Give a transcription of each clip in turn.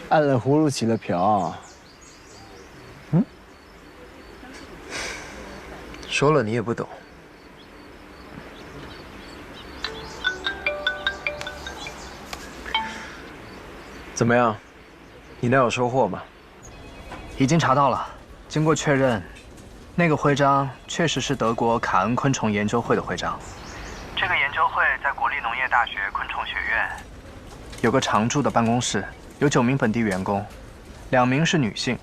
按了葫芦起了瓢。嗯，说了你也不懂。怎么样？你那有收获吗？已经查到了，经过确认，那个徽章确实是德国卡恩昆虫研究会的徽章。这个研究会在国立农业大学昆虫学院有个常驻的办公室，有9名本地员工，2名是女性，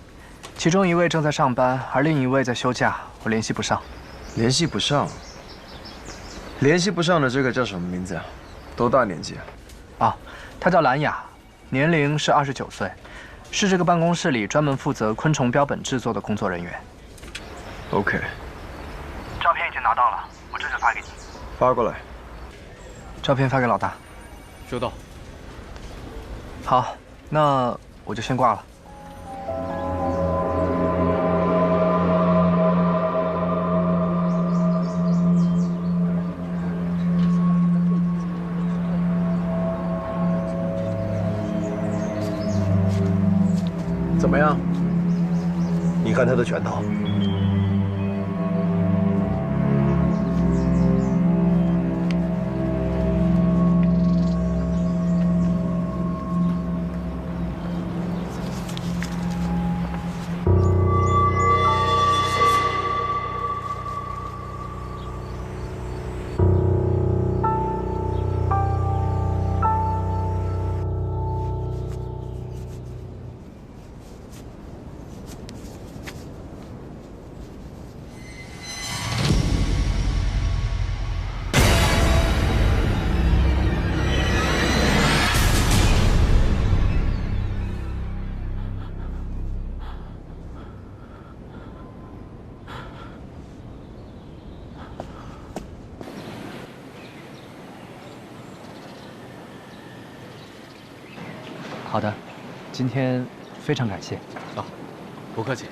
其中1位正在上班，而另1位在休假，我联系不上。联系不上？联系不上的这个叫什么名字啊？多大年纪啊？啊，她叫兰雅，年龄是29岁，是这个办公室里专门负责昆虫标本制作的工作人员。OK。照片已经拿到了，我这就发给你。发过来。照片发给老大。收到。好，那我就先挂了。怎么样？你看他的拳头。好的，今天非常感谢。啊，不客气。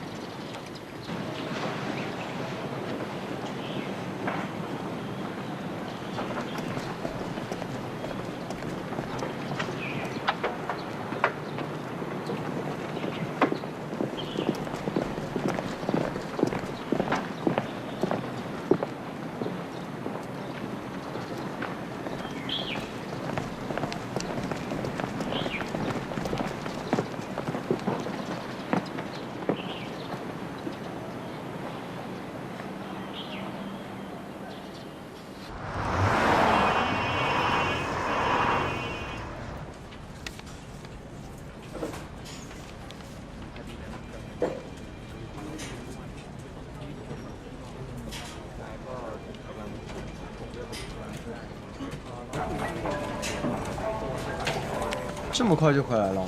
这么快就回来了？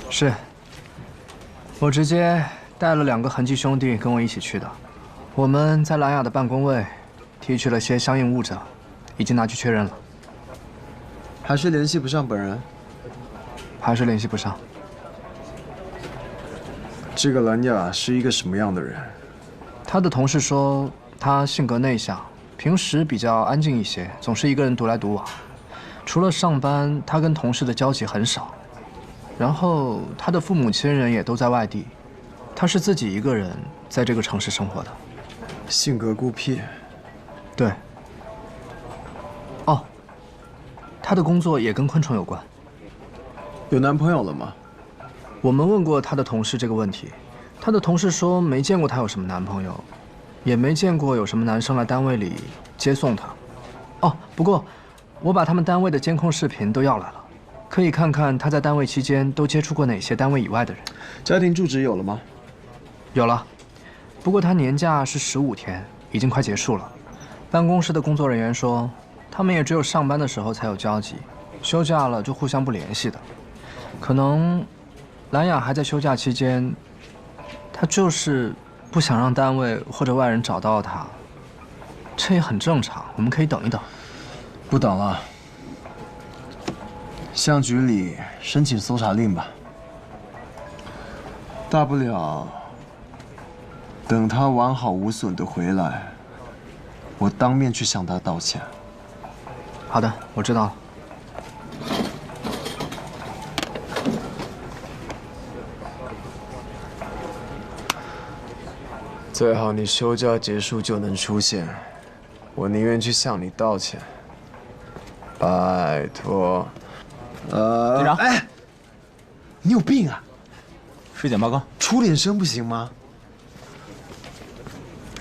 是，我直接带了2个痕迹兄弟跟我一起去的。我们在兰雅的办公位提取了些相应物证，已经拿去确认了。还是联系不上本人？还是联系不上。这个兰雅是一个什么样的人？他的同事说他性格内向，平时比较安静一些，总是一个人独来独往。除了上班，他跟同事的交集很少。然后他的父母亲人也都在外地，他是自己一个人在这个城市生活的。性格孤僻。对。哦，他的工作也跟昆虫有关。有男朋友了吗？我们问过他的同事这个问题，他的同事说没见过他有什么男朋友，也没见过有什么男生来单位里接送他。哦，不过我把他们单位的监控视频都要来了，可以看看他在单位期间都接触过哪些单位以外的人。家庭住址有了吗？有了，不过他年假是15天，已经快结束了。办公室的工作人员说，他们也只有上班的时候才有交集，休假了就互相不联系的。可能兰雅还在休假期间，她就是不想让单位或者外人找到她，这也很正常，我们可以等一等。不等了，向局里申请搜查令吧。大不了等他完好无损的回来，我当面去向他道歉。好的，我知道了。最好你休假结束就能出现，我宁愿去向你道歉。拜托。队长，哎，你有病啊！尸检报告。出点声不行吗？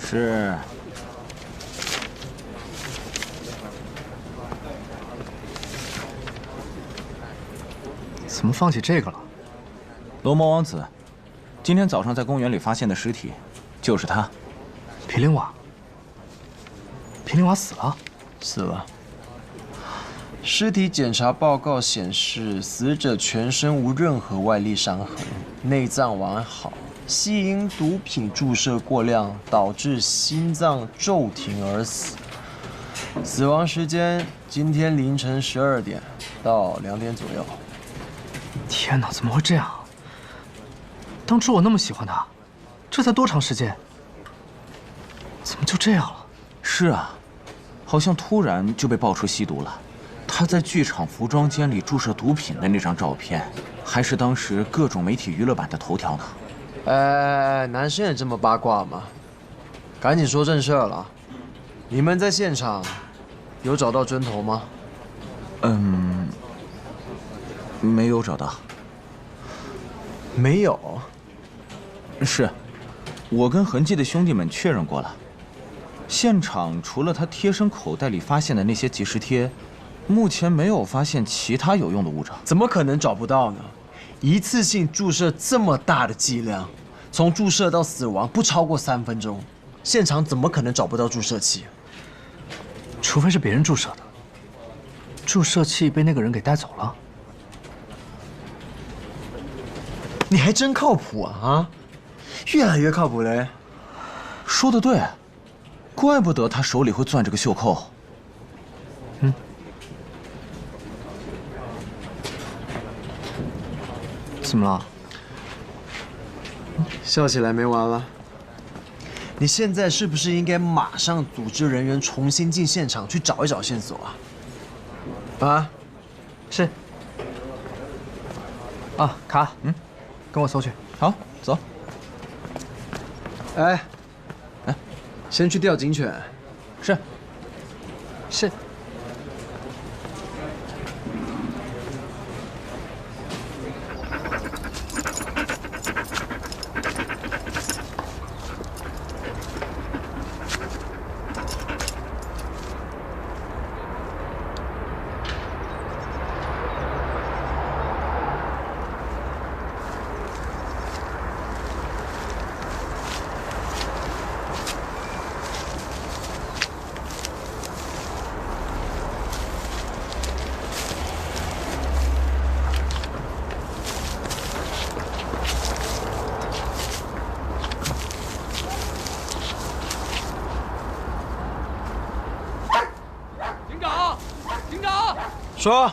是。怎么放起这个了？龙魔王子，今天早上在公园里发现的尸体，就是他。皮林瓦。皮林瓦死了。死了。尸体检查报告显示，死者全身无任何外力伤痕，内脏完好，系因毒品注射过量导致心脏骤停而死。死亡时间今天凌晨12点到2点左右。天哪，怎么会这样？当初我那么喜欢他，这才多长时间？怎么就这样了？是啊，好像突然就被爆出吸毒了。他在剧场服装间里注射毒品的那张照片，还是当时各种媒体娱乐版的头条呢。男生也这么八卦吗？赶紧说正事儿了。你们在现场有找到针头吗？没有找到。没有。是，我跟痕迹的兄弟们确认过了。现场除了他贴身口袋里发现的那些即时贴，目前没有发现其他有用的物证。怎么可能找不到呢？一次性注射这么大的剂量，从注射到死亡不超过3分钟，现场怎么可能找不到注射器？除非是别人注射的。注射器被那个人给带走了。你还真靠谱啊！越来越靠谱嘞。说得对，怪不得他手里会攥着个袖扣。怎么了？笑起来没完了。你现在是不是应该马上组织人员重新进现场去找一找线索啊？啊？是。啊，卡，跟我搜去。好，走。哎，先去调警犬。是。是。说，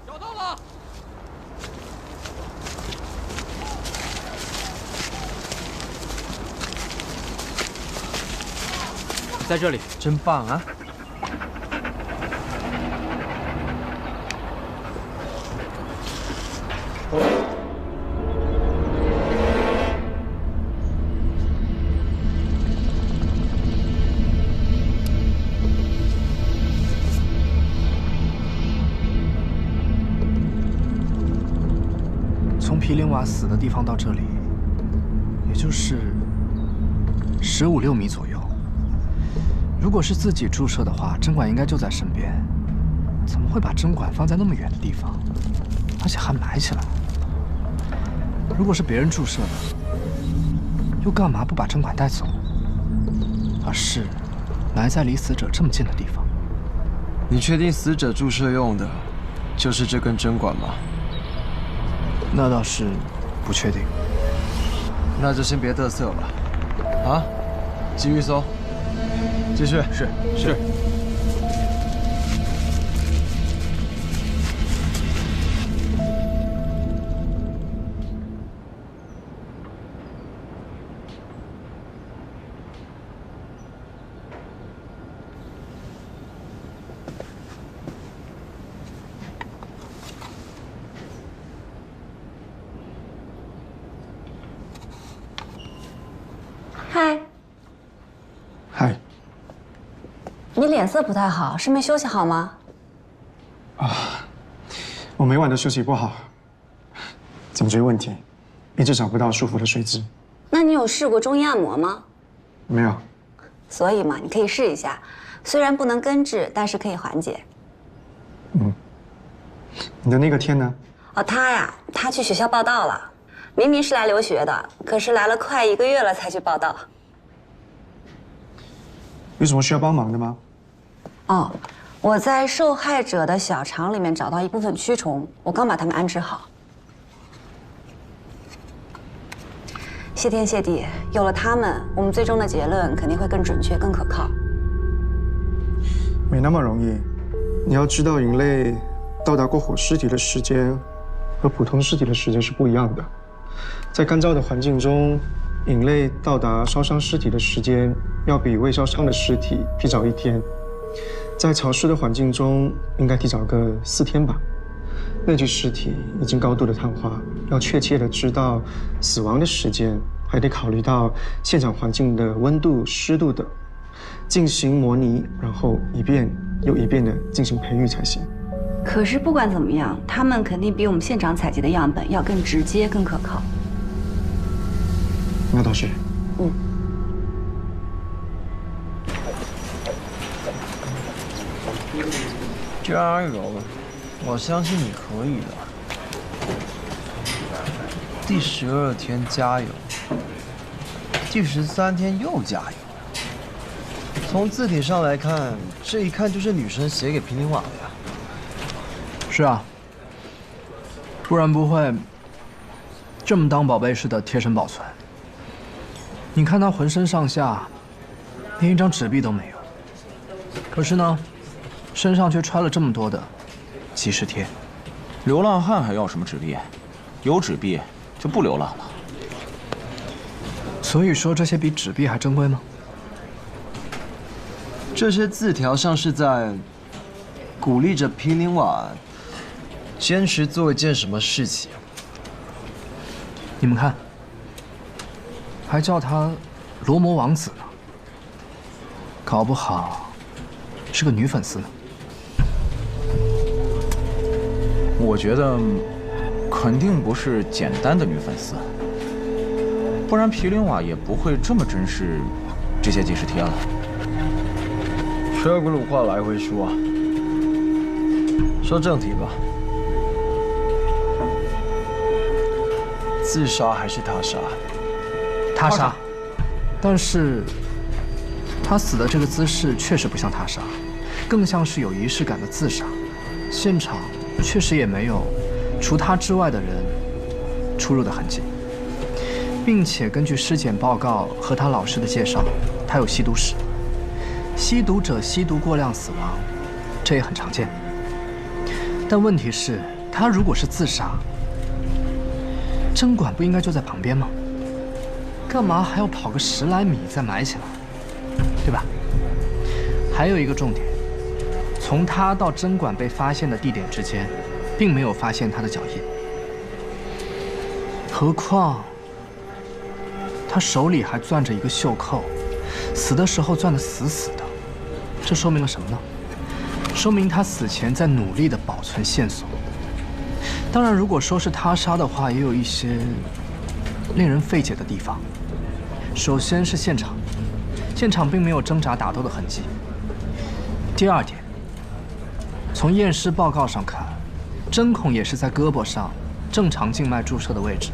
找到了，在这里，真棒啊！从皮林瓦死的地方到这里，也就是15、16米左右。如果是自己注射的话，针管应该就在身边，怎么会把针管放在那么远的地方，而且还埋起来？如果是别人注射的，又干嘛不把针管带走，而是埋在离死者这么近的地方？你确定死者注射用的就是这根针管吗？那倒是不确定。那就先别嘚瑟了，啊，继续搜，继续。是。嗨，嗨。你脸色不太好，是没休息好吗？我每晚都休息不好，颈椎问题，一直找不到舒服的睡姿。那你有试过中医按摩吗？没有。所以嘛，你可以试一下，虽然不能根治，但是可以缓解。你的那个天呢？哦，他去学校报到了，明明是来留学的，可是来了快1个月了才去报到。有什么需要帮忙的吗？哦，我在受害者的小肠里面找到一部分蛆虫，我刚把它们安置好。谢天谢地，有了它们，我们最终的结论肯定会更准确、更可靠。没那么容易，你要知道，人类到达过火尸体的时间和普通尸体的时间是不一样的。在干燥的环境中，人类到达烧伤尸体的时间要比未烧伤的尸体提早1天。在潮湿的环境中，应该提早个4天吧。那具尸体已经高度的碳化，要确切的知道死亡的时间，还得考虑到现场环境的温度、湿度等，进行模拟，然后一遍又一遍的进行培育才行。可是不管怎么样，他们肯定比我们现场采集的样本要更直接、更可靠。那倒是。加油！我相信你可以的。第12天加油，第13天又加油。从字体上来看，这一看就是女生写给平林瓦的呀。是啊，不然不会这么当宝贝似的贴身保存。你看他浑身上下连一张纸币都没有，可是呢，身上却揣了这么多的即时贴。流浪汉还要什么纸币？有纸币就不流浪了。所以说这些比纸币还珍贵吗？这些字条像是在鼓励着平林瓦坚持做一件什么事情。你们看，还叫他罗摩王子呢，搞不好是个女粉丝呢。我觉得肯定不是简单的女粉丝，不然皮林瓦也不会这么珍视这些即时贴了。车轱辘话来回说，说正题吧。自杀还是他杀？他杀，但是他死的这个姿势确实不像他杀，更像是有仪式感的自杀。现场确实也没有除他之外的人出入的痕迹，并且根据尸检报告和他老师的介绍，他有吸毒史。吸毒者吸毒过量死亡，这也很常见。但问题是，他如果是自杀，针管不应该就在旁边吗？干嘛还要跑个10来米再埋起来，对吧？还有一个重点，从他到针管被发现的地点之间，并没有发现他的脚印。何况，他手里还攥着一个袖扣，死的时候攥得死死的，这说明了什么呢？说明他死前在努力地保存线索。当然，如果说是他杀的话，也有一些令人费解的地方。首先是现场，现场并没有挣扎打斗的痕迹。第二点，从验尸报告上看，针孔也是在胳膊上正常静脉注射的位置。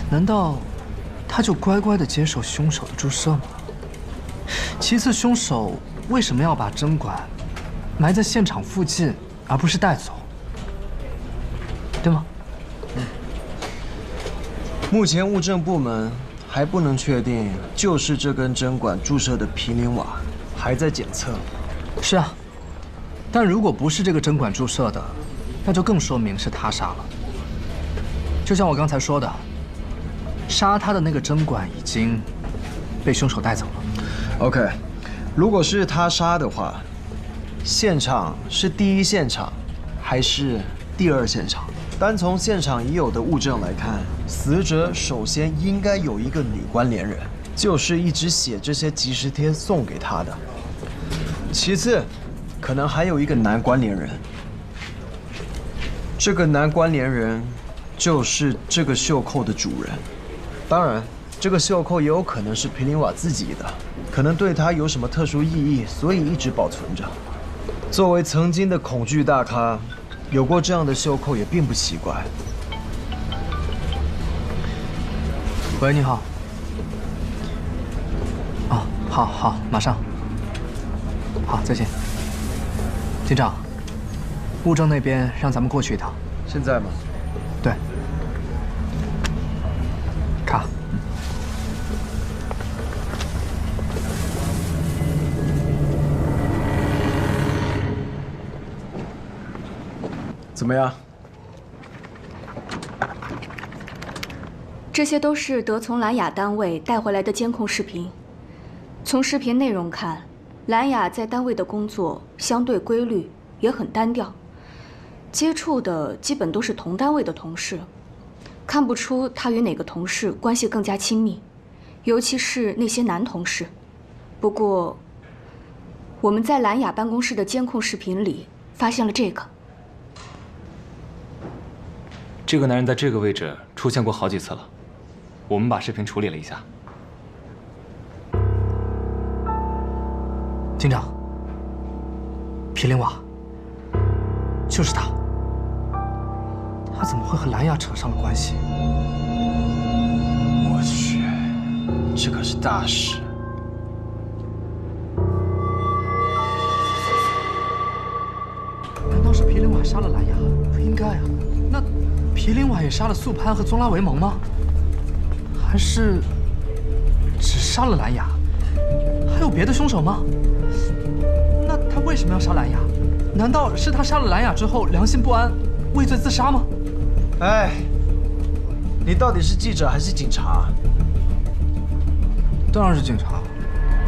难道他就乖乖地接受凶手的注射吗？其次，凶手为什么要把针管埋在现场附近，而不是带走？对吗？目前物证部门还不能确定就是这根针管注射的皮林瓦，还在检测。是啊，但如果不是这个针管注射的，那就更说明是他杀了。就像我刚才说的，杀他的那个针管已经被凶手带走了。OK， 如果是他杀的话，现场是第1现场还是第2现场？单从现场已有的物证来看，死者首先应该有一个女关联人。就是一直写这些即时贴送给他的。其次，可能还有一个男关联人。这个男关联人就是这个袖扣的主人。当然，这个袖扣也有可能是皮林瓦自己的，可能对他有什么特殊意义，所以一直保存着。作为曾经的恐惧大咖，有过这样的袖扣也并不奇怪。喂，你好。哦，好，马上。好，再见。警长，物证那边让咱们过去一趟。现在吗？对。卡。怎么样？这些都是德从兰雅单位带回来的监控视频。从视频内容看，兰雅在单位的工作相对规律，也很单调，接触的基本都是同单位的同事，看不出她与哪个同事关系更加亲密，尤其是那些男同事。不过，我们在兰雅办公室的监控视频里发现了这个。这个男人在这个位置出现过好几次了，我们把视频处理了一下。警长，皮林瓦，就是他。他怎么会和兰雅扯上了关系？我去，这可是大事。难道是皮林瓦杀了兰雅？不应该啊。那皮林瓦也杀了素潘和宗拉维蒙吗？还是只杀了兰雅？还有别的凶手吗？那他为什么要杀兰雅？难道是他杀了兰雅之后良心不安，畏罪自杀吗？哎，你到底是记者还是警察？当然是警察。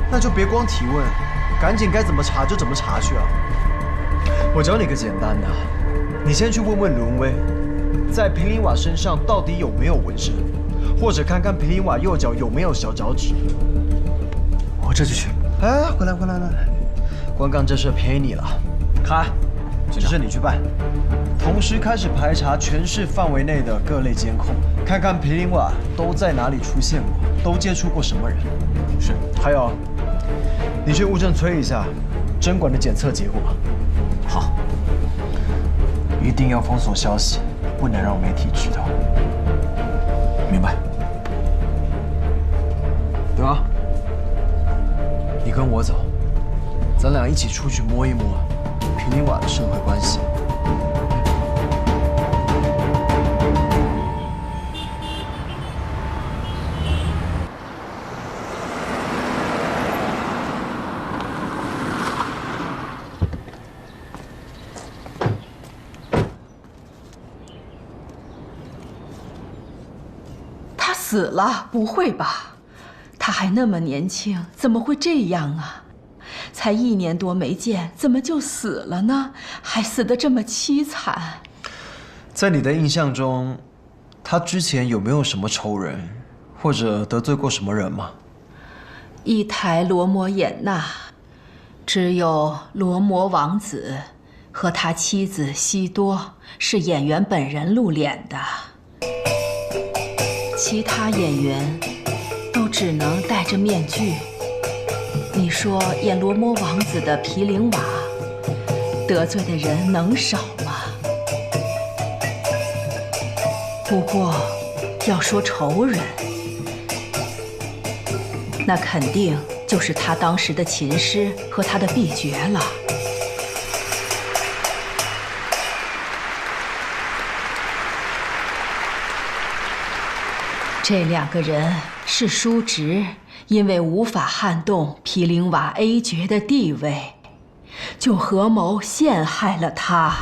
那就别光提问，赶紧该怎么查就怎么查去啊！我教你个简单的，你先去问问伦威，在皮林瓦身上到底有没有纹身，或者看看皮林瓦右脚有没有小脚趾。我这就去。哎，回来，关杠这事陪你了。卡，这事你去办。同时开始排查全市范围内的各类监控，看看皮林瓦都在哪里出现过，都接触过什么人。是。还有，你去物证催一下针管的检测结果。好。一定要封锁消息，不能让媒体知道。明白。对啊，你跟我走，咱俩一起出去摸一摸皮林瓦的社会关系。他死了？不会吧？他还那么年轻，怎么会这样啊？才1年多没见，怎么就死了呢？还死得这么凄惨。在你的印象中，他之前有没有什么仇人，或者得罪过什么人吗？伊台罗摩衍那，只有罗摩王子和他妻子西多是演员本人露脸的，其他演员都只能戴着面具。你说演罗摩王子的皮林瓦得罪的人能少吗？不过要说仇人，那肯定就是他当时的琴师和他的婢爵了。这2个人是叔侄，因为无法撼动皮林瓦 A 爵的地位，就合谋陷害了他。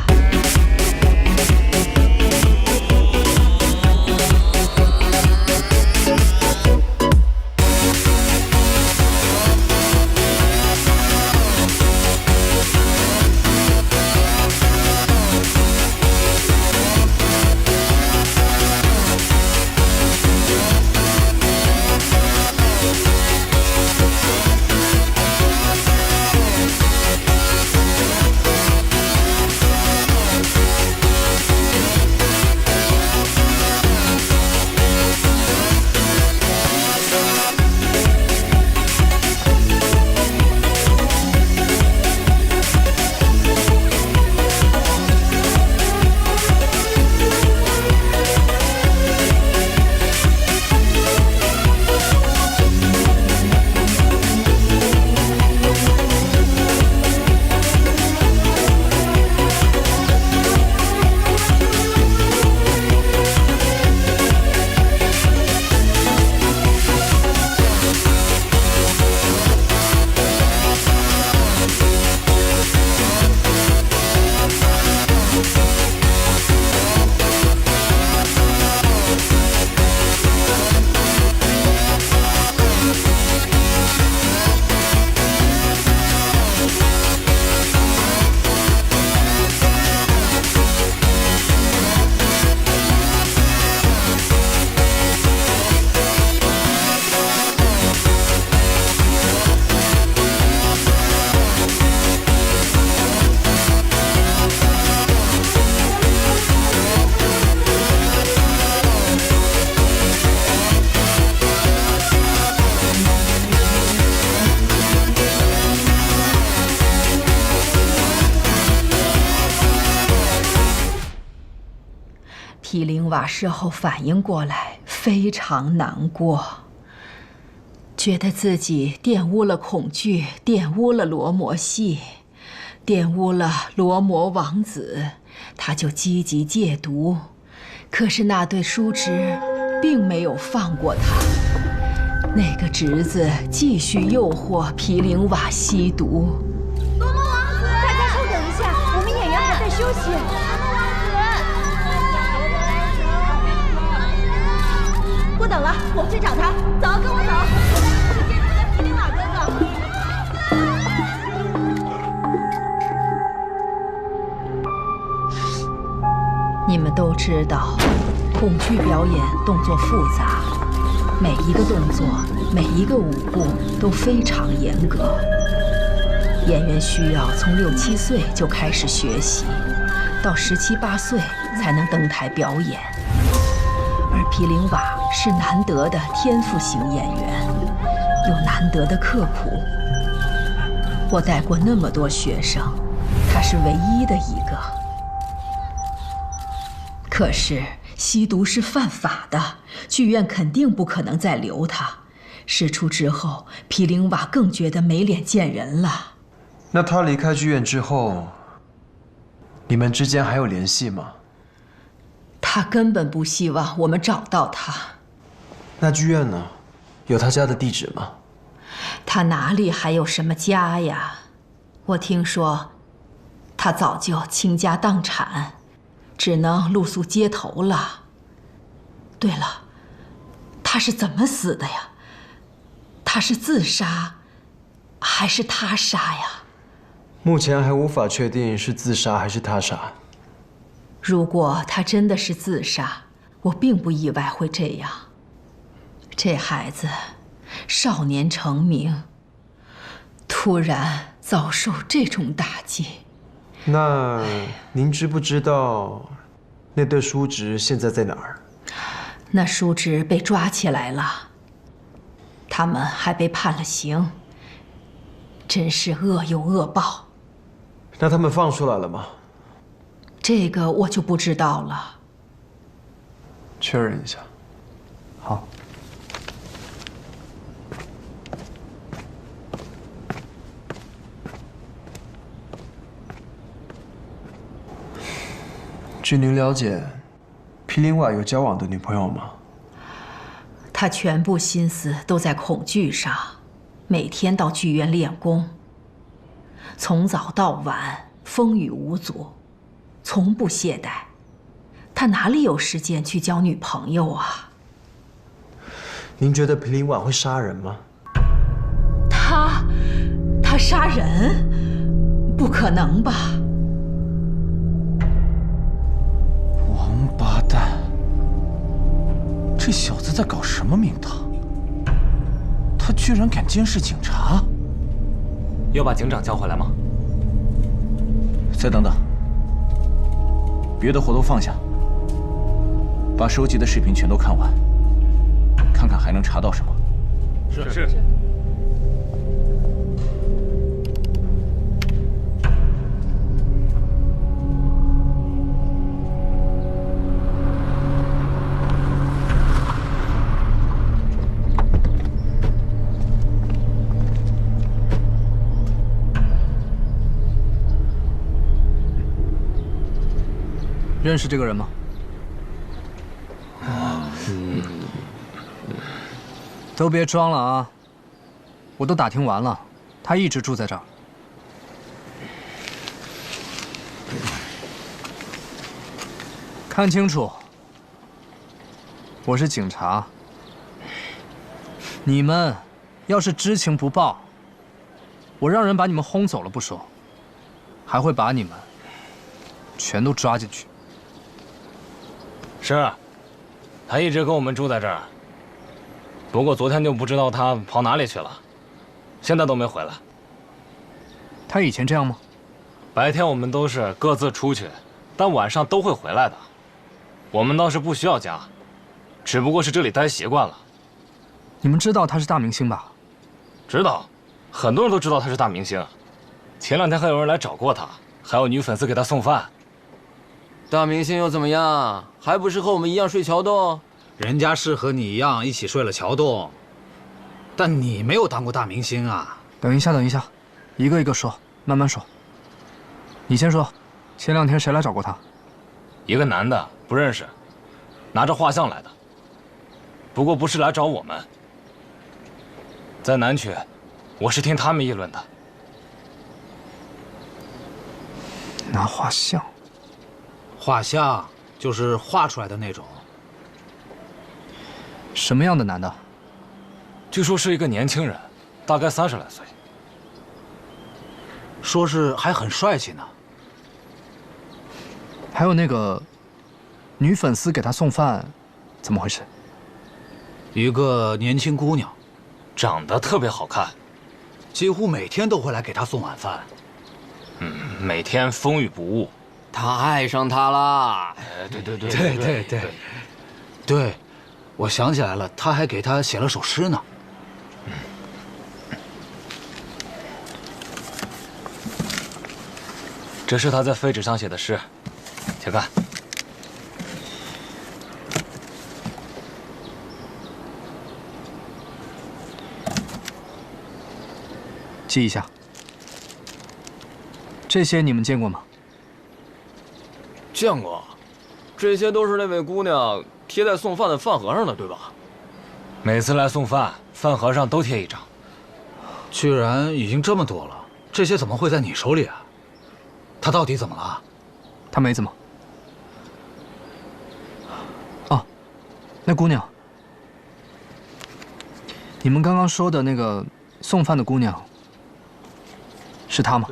毗陵瓦事后反应过来，非常难过，觉得自己玷污了恐惧，玷污了罗摩系，玷污了罗摩王子，他就积极戒毒。可是那对叔侄并没有放过他，那个侄子继续诱惑毗陵瓦吸毒。罗摩王子，大家稍等一下，我们演员还在休息。不等了，我们去找他。走，跟我走。去接那个毗陵瓦哥哥。你们都知道，恐惧表演动作复杂，每一个动作、每一个舞步都非常严格。演员需要从6、7岁就开始学习，到17、18岁才能登台表演。而毗陵瓦是难得的天赋型演员，有难得的刻苦。我带过那么多学生，他是唯一的一个。可是吸毒是犯法的，剧院肯定不可能再留他。事出之后，毗陵瓦更觉得没脸见人了。那他离开剧院之后，你们之间还有联系吗？他根本不希望我们找到他。那剧院呢？有他家的地址吗？他哪里还有什么家呀？我听说，他早就倾家荡产。只能露宿街头了。对了，他是怎么死的呀？他是自杀，还是他杀呀？目前还无法确定是自杀还是他杀。如果他真的是自杀，我并不意外会这样。这孩子少年成名，突然遭受这种打击。那您知不知道那对叔侄现在在哪儿？那叔侄被抓起来了，他们还被判了刑，真是恶有恶报。那他们放出来了吗？这个我就不知道了。确认一下。好。据您了解，毗陵瓦有交往的女朋友吗？他全部心思都在恐惧上，每天到剧院练功，从早到晚风雨无阻，从不懈怠。他哪里有时间去交女朋友啊？您觉得毗陵瓦会杀人吗？他杀人？不可能吧？王八蛋！这小子在搞什么名堂？他居然敢监视警察！要把警长叫回来吗？再等等，别的活都放下，把收集的视频全都看完，看看还能查到什么。是。认识这个人吗？都别装了啊！我都打听完了，他一直住在这儿。看清楚，我是警察。你们要是知情不报，我让人把你们轰走了不说，还会把你们全都抓进去。是，他一直跟我们住在这儿。不过昨天就不知道他跑哪里去了，现在都没回来。他以前这样吗？白天我们都是各自出去，但晚上都会回来的。我们倒是不需要家，只不过是这里待习惯了。你们知道他是大明星吧？知道，很多人都知道他是大明星。前2天还有人来找过他，还有女粉丝给他送饭。大明星又怎么样？还不是和我们一样睡桥洞？人家是和你一样一起睡了桥洞，但你没有当过大明星啊。等一下，等一下，一个一个说，慢慢说。你先说，前2天谁来找过他？一个男的，不认识，拿着画像来的。不过不是来找我们。在南区，我是听他们议论的。拿画像？画像就是画出来的那种。什么样的男的？据说是一个年轻人，大概30来岁。说是还很帅气呢。还有那个女粉丝给他送饭，怎么回事？一个年轻姑娘，长得特别好看，几乎每天都会来给他送晚饭。每天风雨不误。他爱上她啦！对，我想起来了，他还给他写了首诗呢。这是他在废纸上写的诗，请看。记一下。这些你们见过吗？见过，这些都是那位姑娘贴在送饭的饭盒上的，对吧？每次来送饭，饭盒上都贴一张。居然已经这么多了，这些怎么会在你手里啊？他到底怎么了？他没怎么。哦，那姑娘，你们刚刚说的那个送饭的姑娘，是她吗？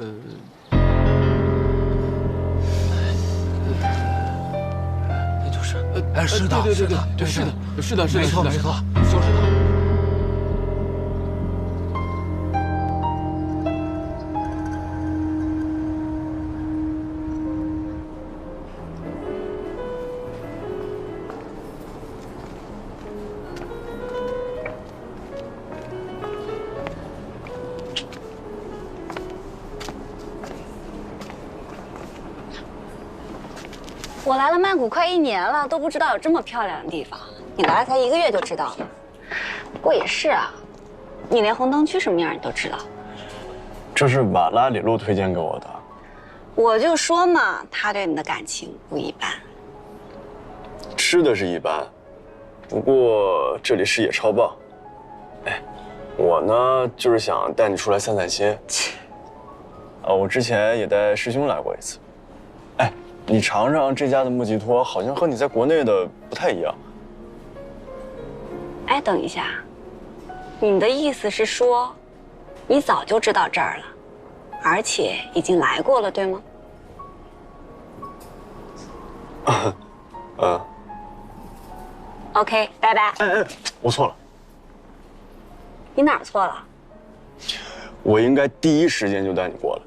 哎，是的，对，是的，没错，就是他。我来了曼谷快1年了，都不知道有这么漂亮的地方。你来了才1个月就知道了。不过也是啊，你连红灯区什么样你都知道。这是瓦拉里路推荐给我的。我就说嘛，他对你的感情不一般。吃的是一般，不过这里视野超棒。哎，我呢就是想带你出来散散心。我之前也带师兄来过一次。哎，你尝尝这家的木吉托，好像和你在国内的不太一样。哎，等一下，你的意思是说，你早就知道这儿了，而且已经来过了，对吗？OK， 拜拜。哎，我错了。你哪儿错了？我应该第一时间就带你过来。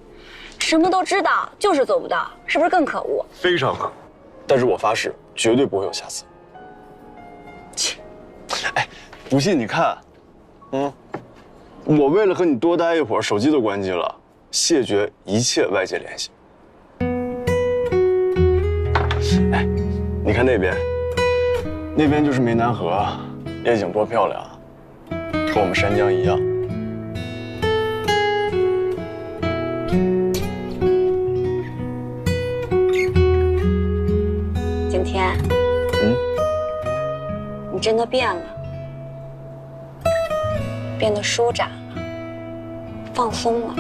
什么都知道，就是做不到，是不是更可恶？非常可恶，但是我发誓绝对不会有下次。切，哎，不信你看，我为了和你多待一会儿，手机都关机了，谢绝一切外界联系。哎，你看那边，那边就是湄南河，夜景多漂亮，和我们山江一样。景天，你真的变了，变得舒展了，放松了。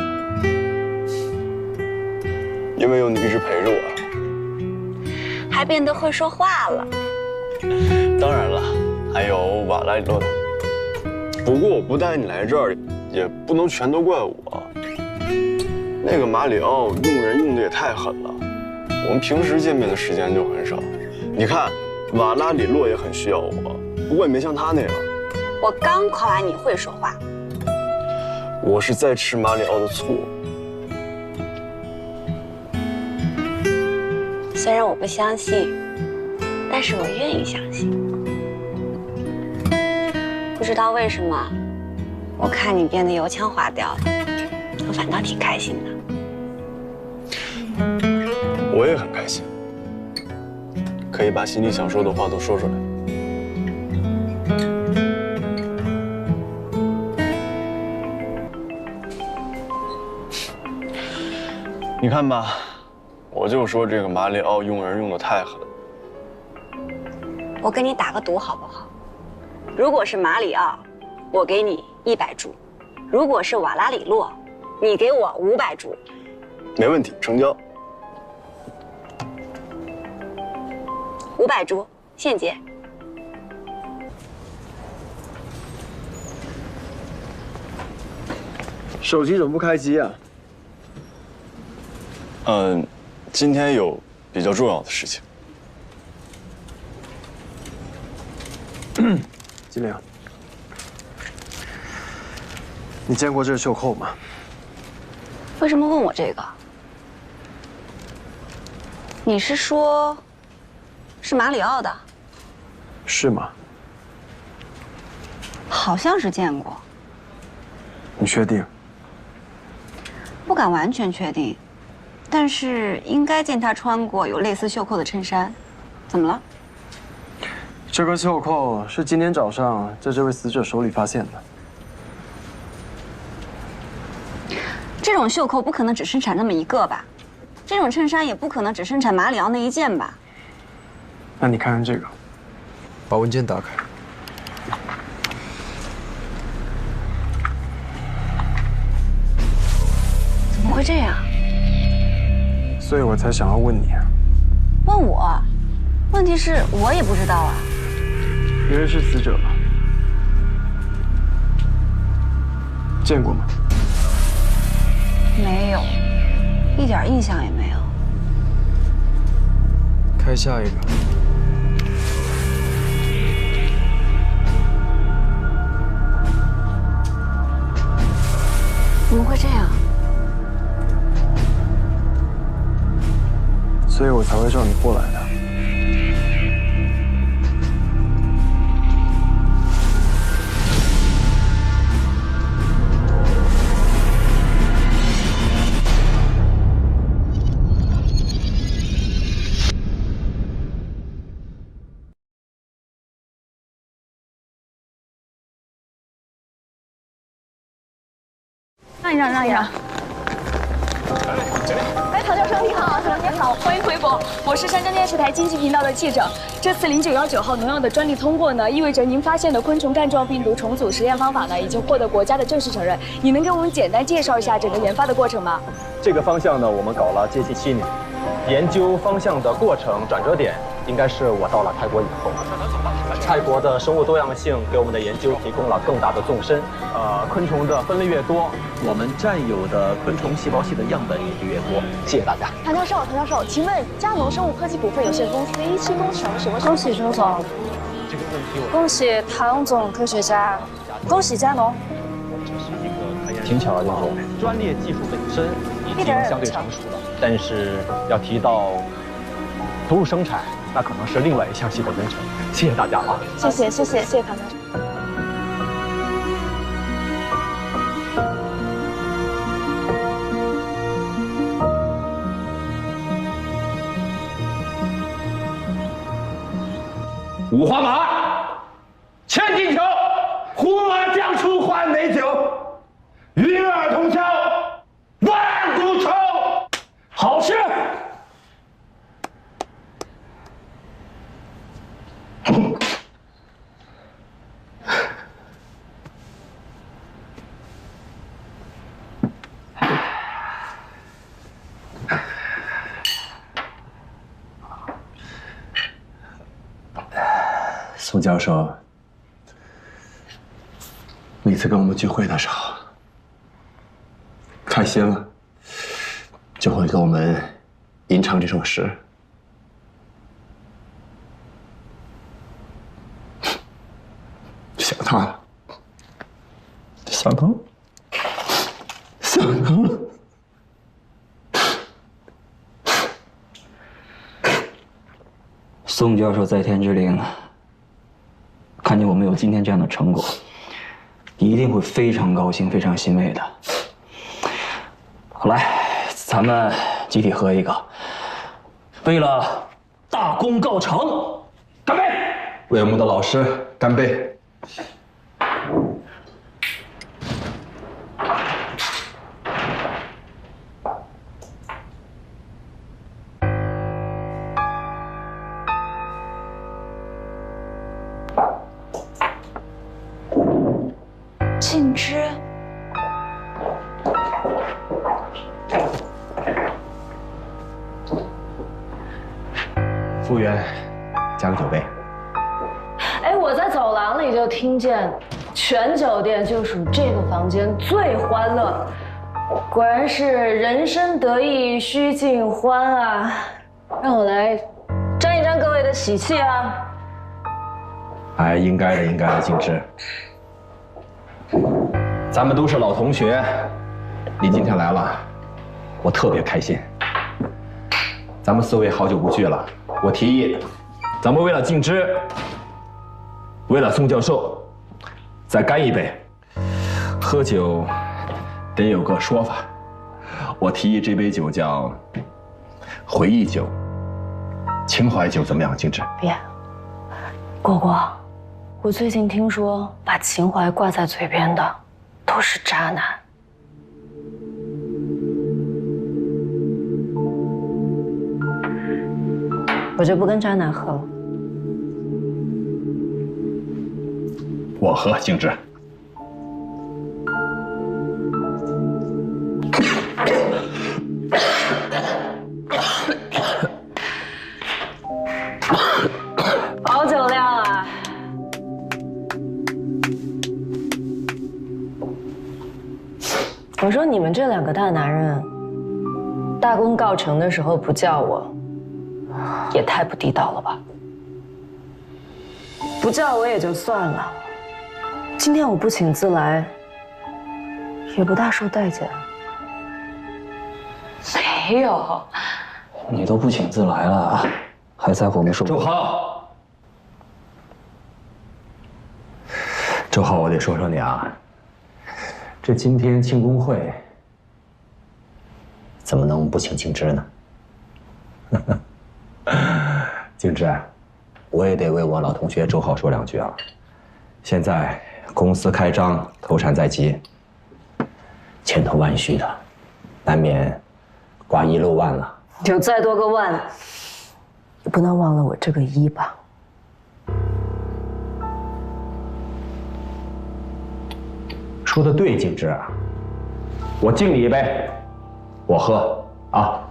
因为有你一直陪着我，还变得会说话了。当然了，还有瓦拉里洛的。不过我不带你来这儿，也不能全都怪我。那个马里奥用人用的也太狠了，我们平时见面的时间就很少。你看，瓦拉里洛也很需要我，不过也没像他那样。我刚夸完你会说话。我是在吃马里奥的醋。虽然我不相信，但是我愿意相信。不知道为什么，我看你变得油腔滑调了，我反倒挺开心的。我也很开心。可以把心里想说的话都说出来。你看吧，我就说这个马里奥用人用得太狠。我跟你打个赌好不好？如果是马里奥，我给你100铢；如果是瓦拉里洛，你给我500铢。没问题，成交。500铢，现结。手机怎么不开机啊？今天有比较重要的事情。金玲，你见过这个袖扣吗？为什么问我这个？你是说，是马里奥的？是吗？好像是见过。你确定？不敢完全确定，但是应该见他穿过有类似袖扣的衬衫。怎么了？这根袖扣是今天早上在这位死者手里发现的。这种袖扣不可能只生产那么一个吧？这种衬衫也不可能只生产马里奥那一件吧？那你看看这个，把文件打开。怎么会这样？所以我才想要问你。问我？问题是我也不知道啊。你认识死者吗？见过吗？没有，一点印象也没有。开下一个。怎么会这样？所以我才会叫你过来的。让一让。哎，唐教授你好，你好，欢迎回国。我是山东电视台经济频道的记者。这次0919号农药的专利通过呢，意味着您发现的昆虫冠状病毒重组实验方法呢，已经获得国家的正式承认。你能给我们简单介绍一下整个研发的过程吗？这个方向呢，我们搞了接近7年，研究方向的过程转折点，应该是我到了泰国以后。泰国的生物多样性给我们的研究提供了更大的纵深。昆虫的分类越多，我们占有的昆虫细胞系的样本也就越多。谢谢大家。唐教授，请问佳农生物科技股份有限公司17工程什么？恭喜朱总，这个问题恭喜唐总科学家，恭喜佳农。挺巧的，教授。专利技术本身已经相对成熟了，但是要提到投入生产，那可能是另外一项系统工程。谢谢大家啊！谢谢唐教授。五花马，千金裘，胡马将出换美酒，与尔同销，万古愁。好事！宋教授每次跟我们聚会的时候，开心了就会给我们吟唱这首诗。想他了，想他了，想他了。宋教授在天之灵，看见我们有今天这样的成果，一定会非常高兴、非常欣慰的。好，来，咱们集体喝一个，为了大功告成！干杯！为我们的老师干杯！静之，服务员，加个酒杯。哎，我在走廊里就听见，全酒店就属这个房间最欢乐，果然是人生得意须尽欢啊！让我来沾一沾各位的喜气啊！哎，应该的，应该的，静之。咱们都是老同学，你今天来了，我特别开心。咱们4位好久不聚了，我提议，咱们为了静之，为了宋教授，再干一杯。喝酒得有个说法，我提议这杯酒叫回忆酒、情怀酒，怎么样，静之？别，果果，我最近听说把情怀挂在嘴边的都是渣男。我就不跟渣男喝了。我喝，静之。好酒量啊！我说你们这2个大男人，大功告成的时候不叫我，也太不地道了吧！不叫我也就算了，今天我不请自来，也不大受待见。没有，你都不请自来了，还在乎我们受？周浩，周浩，我得说说你啊，这今天庆功会，怎么能不请静之呢？静之，我也得为我老同学周浩说2句啊。现在公司开张，投产在即，千头万绪的，难免挂1、6万了。有再多个万，也不能忘了我这个1吧。说的对，静之，我敬你一杯，我喝啊。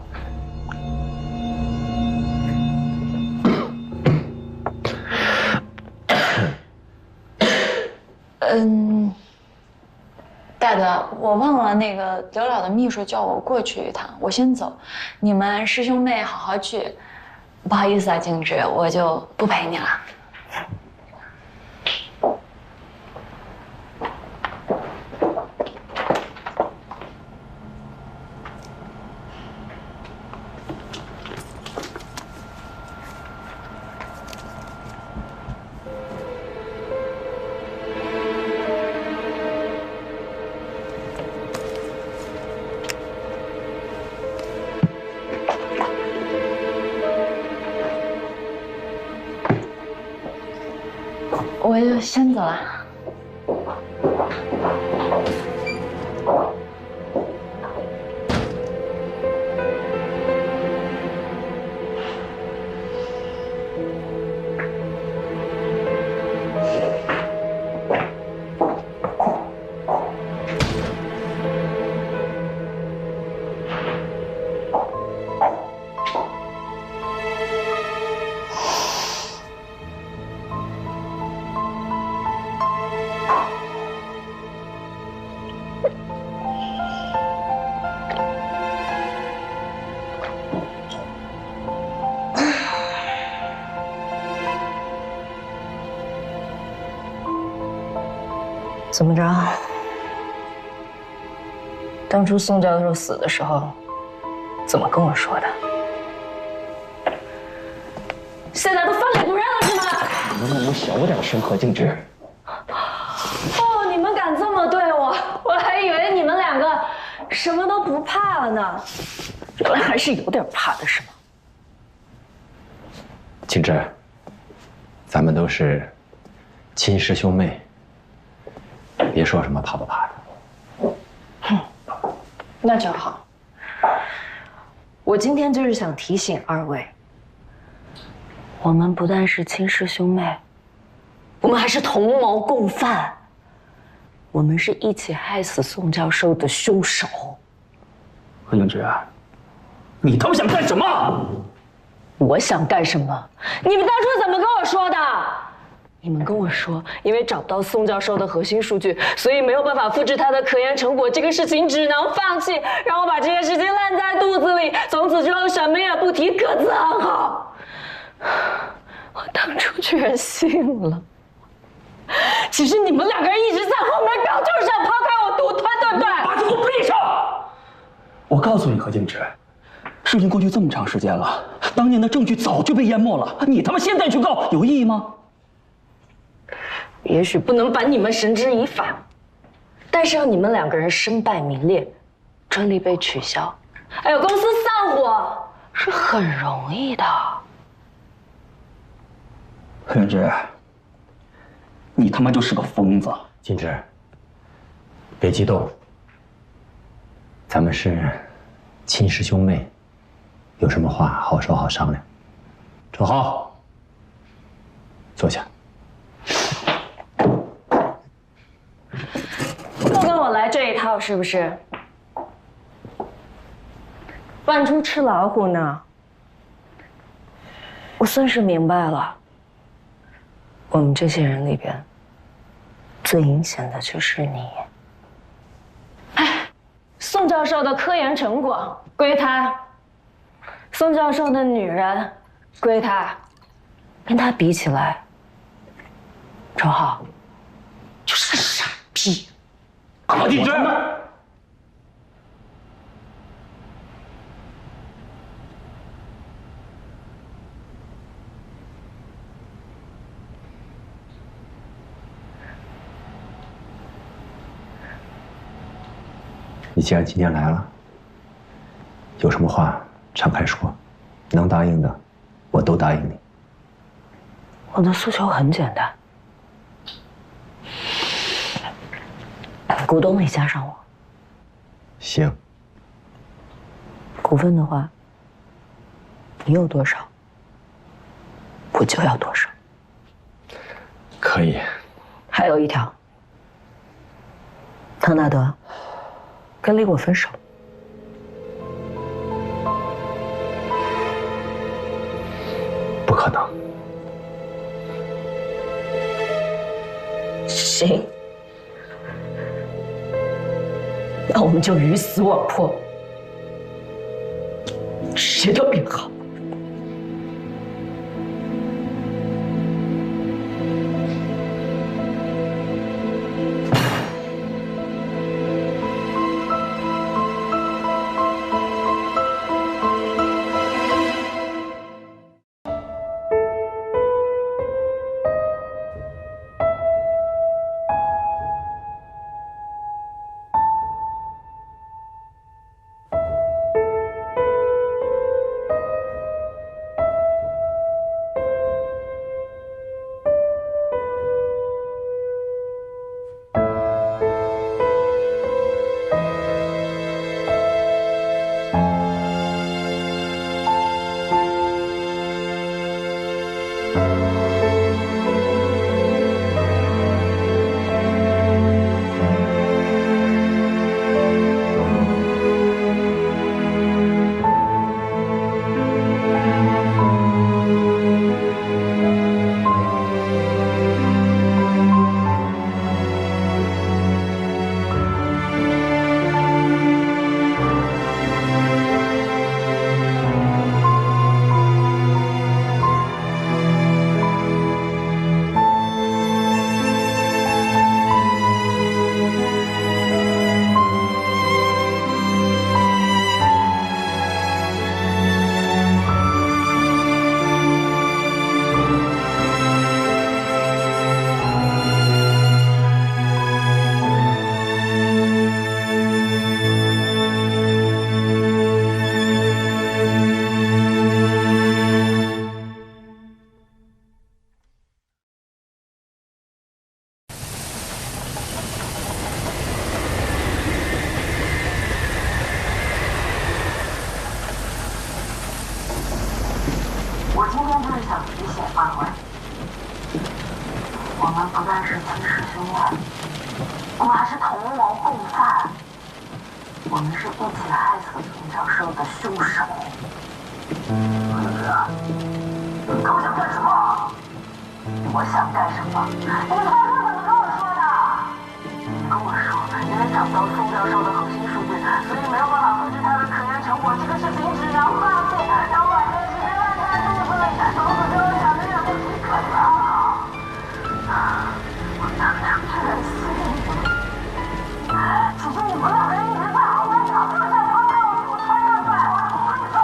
大哥，我忘了那个刘老的秘书叫我过去一趟，我先走。你们师兄妹好好聚。不好意思啊，静之，我就不陪你了。我就先走了。怎么着？当初宋教授死的时候，怎么跟我说的？现在都翻脸不认了是吗？能不能小点声和静之？哦，你们敢这么对我，我还以为你们2个什么都不怕了呢，原来还是有点怕的是吗？景之，咱们都是亲师兄妹，别说什么怕不怕的。哼，那就好。我今天就是想提醒二位，我们不但是亲师兄妹，我们还是同谋共犯。我们是一起害死宋教授的凶手。何景之，你他妈想干什么？我想干什么？你们当初怎么跟我说的？你们跟我说，因为找不到宋教授的核心数据，所以没有办法复制他的科研成果，这个事情只能放弃，让我把这件事情烂在肚子里，从此之后什么也不提，各自安好。我当初居然信了。其实你们两个人一直在后面搞，就是想抛开我独吞，对不对？把嘴给我闭上！我告诉你，何景之，事情过去这么长时间了，当年的证据早就被淹没了，你他妈现在去告有意义吗？也许不能把你们绳之以法，但是让你们两个人身败名裂，专利被取消，还有公司散伙，是很容易的。何景之，你他妈就是个疯子！景之，别激动，咱们是亲师兄妹，有什么话好说好商量。周浩，坐下。又跟我来这一套是不是？扮猪吃老虎呢？我算是明白了，我们这些人里边，最阴险的就是你。哎，宋教授的科研成果归他，宋教授的女人归他，跟他比起来，周浩就是个傻逼。何景之，你既然今天来了，有什么话敞开说，能答应的，我都答应你。我的诉求很简单，股东里加上我。行。股份的话，你有多少，我就要多少。可以。还有一条，唐纳德跟李果分手。不可能。行，那我们就鱼死网破，谁都别好。向极限范围。我们不但是亲师兄妹，我们还是同谋共犯。我们是一起害死村长寿的凶手。你到底想干什么？我想干什么？你当初怎么跟我说的？你跟我说，因为找不到宋教授的核心数据，所以没有办法核实他的科研成果。这个事情只能放弃，让我把这个烂摊肚子，从此就想着也不许可了。我当场全信你，只是你不要人一直在后面找这在偷看我穿上拐弯的动作。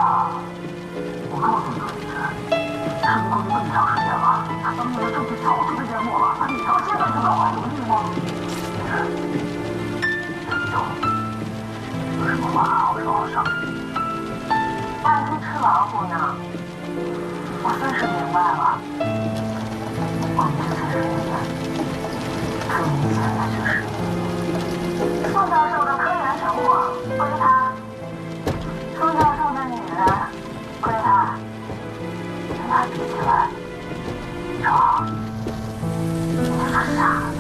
我告诉你，时间过去这么长时间了，他当年的证据早就被淹没了，你到现在才告还有意义吗？有什么话好说好商量。爱鸡吃老虎呢，我算是明白了。我们之前认识，最明显的就是宋教授的科研成果归他，宋教授的女人归他，跟他比起来，赵，你就是傻子。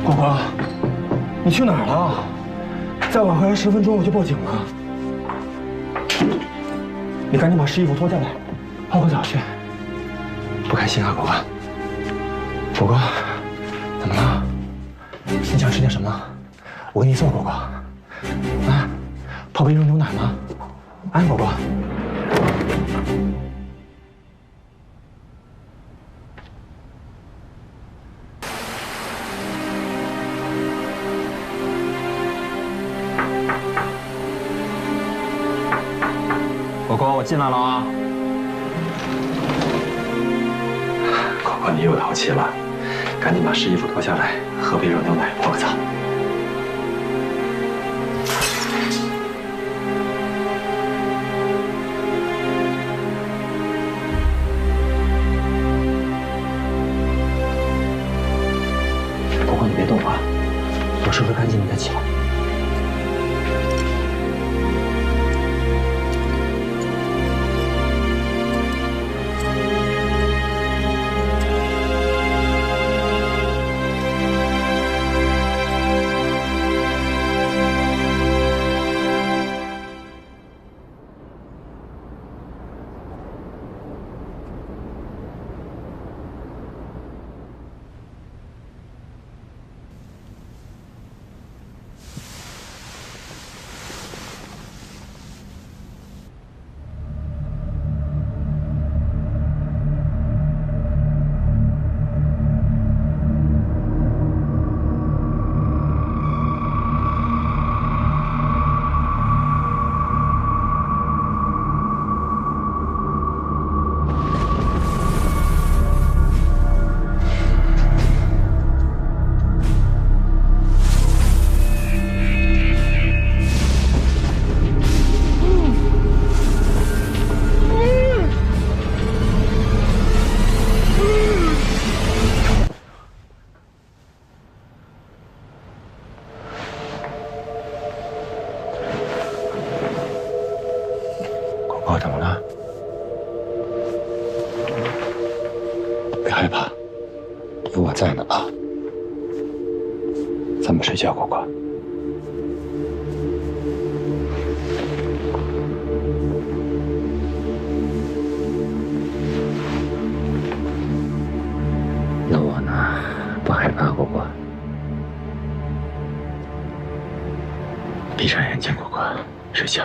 果果，你去哪儿了？再晚回来10分钟我就报警了。你赶紧把湿衣服脱下来，泡个澡去。不开心啊，果果？果果，怎么了？你想吃点什么？我给你做，果果。啊，泡杯热牛奶吗？啊，果果。果果，我进来了啊！果果，你又淘气了，赶紧把湿衣服脱下来，喝杯热牛奶，泡个澡。果果，你别动啊，我收拾干净你再起来。果怎么了？别害怕，有我在呢啊！咱们睡觉，果果。有我呢，不害怕，果果。闭上眼睛，果果，睡觉。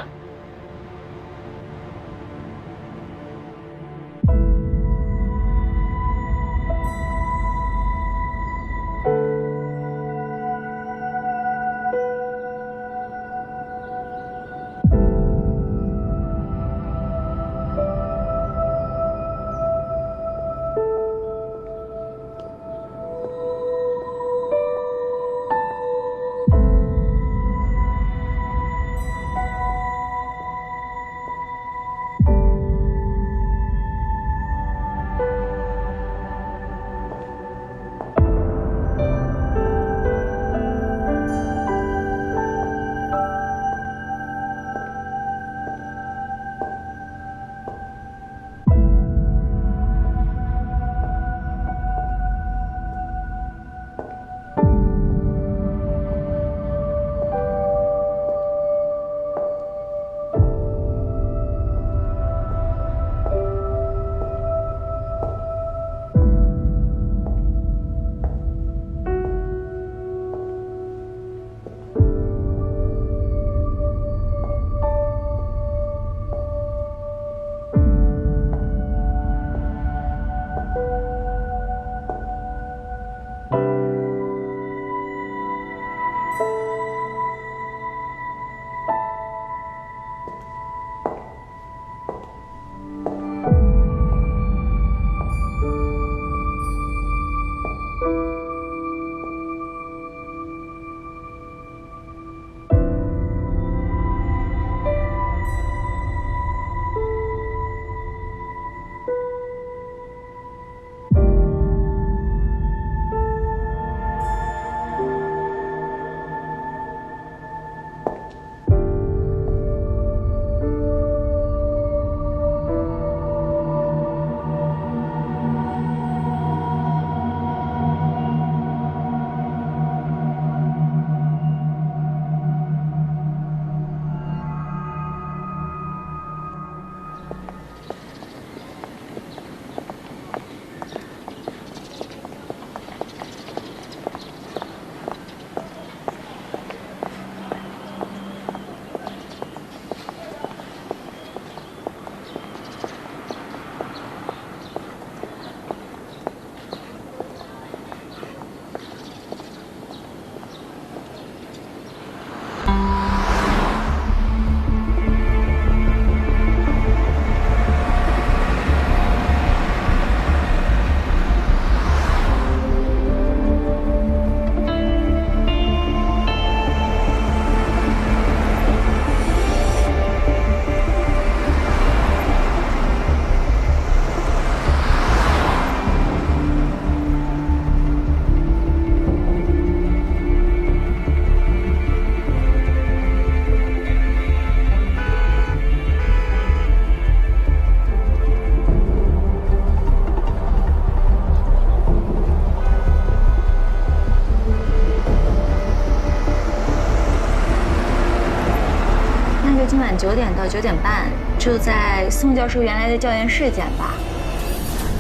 9点到9点半，就在宋教授原来的教研室见吧。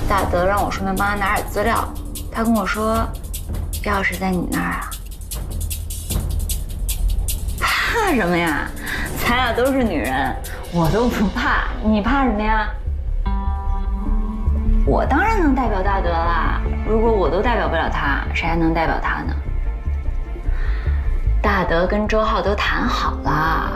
大德让我顺便帮他拿点资料，他跟我说，钥匙在你那儿啊。怕什么呀？咱俩都是女人，我都不怕，你怕什么呀？我当然能代表大德啦，如果我都代表不了他，谁还能代表他呢？大德跟周浩都谈好了，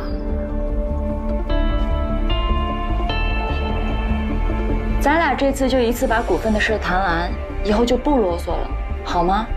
咱俩这次就一次把股份的事谈完，以后就不啰嗦了，好吗？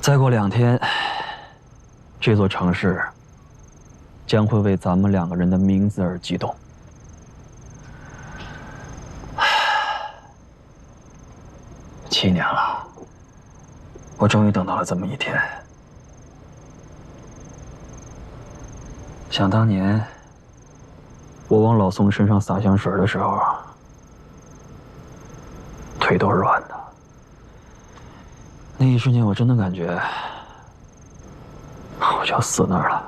再过2天，这座城市将会为咱们2个人的名字而激动。7年了，我终于等到了这么一天。想当年，我往老宋身上洒香水的时候，腿都是软的。那一瞬间，我真的感觉我就要死那儿了。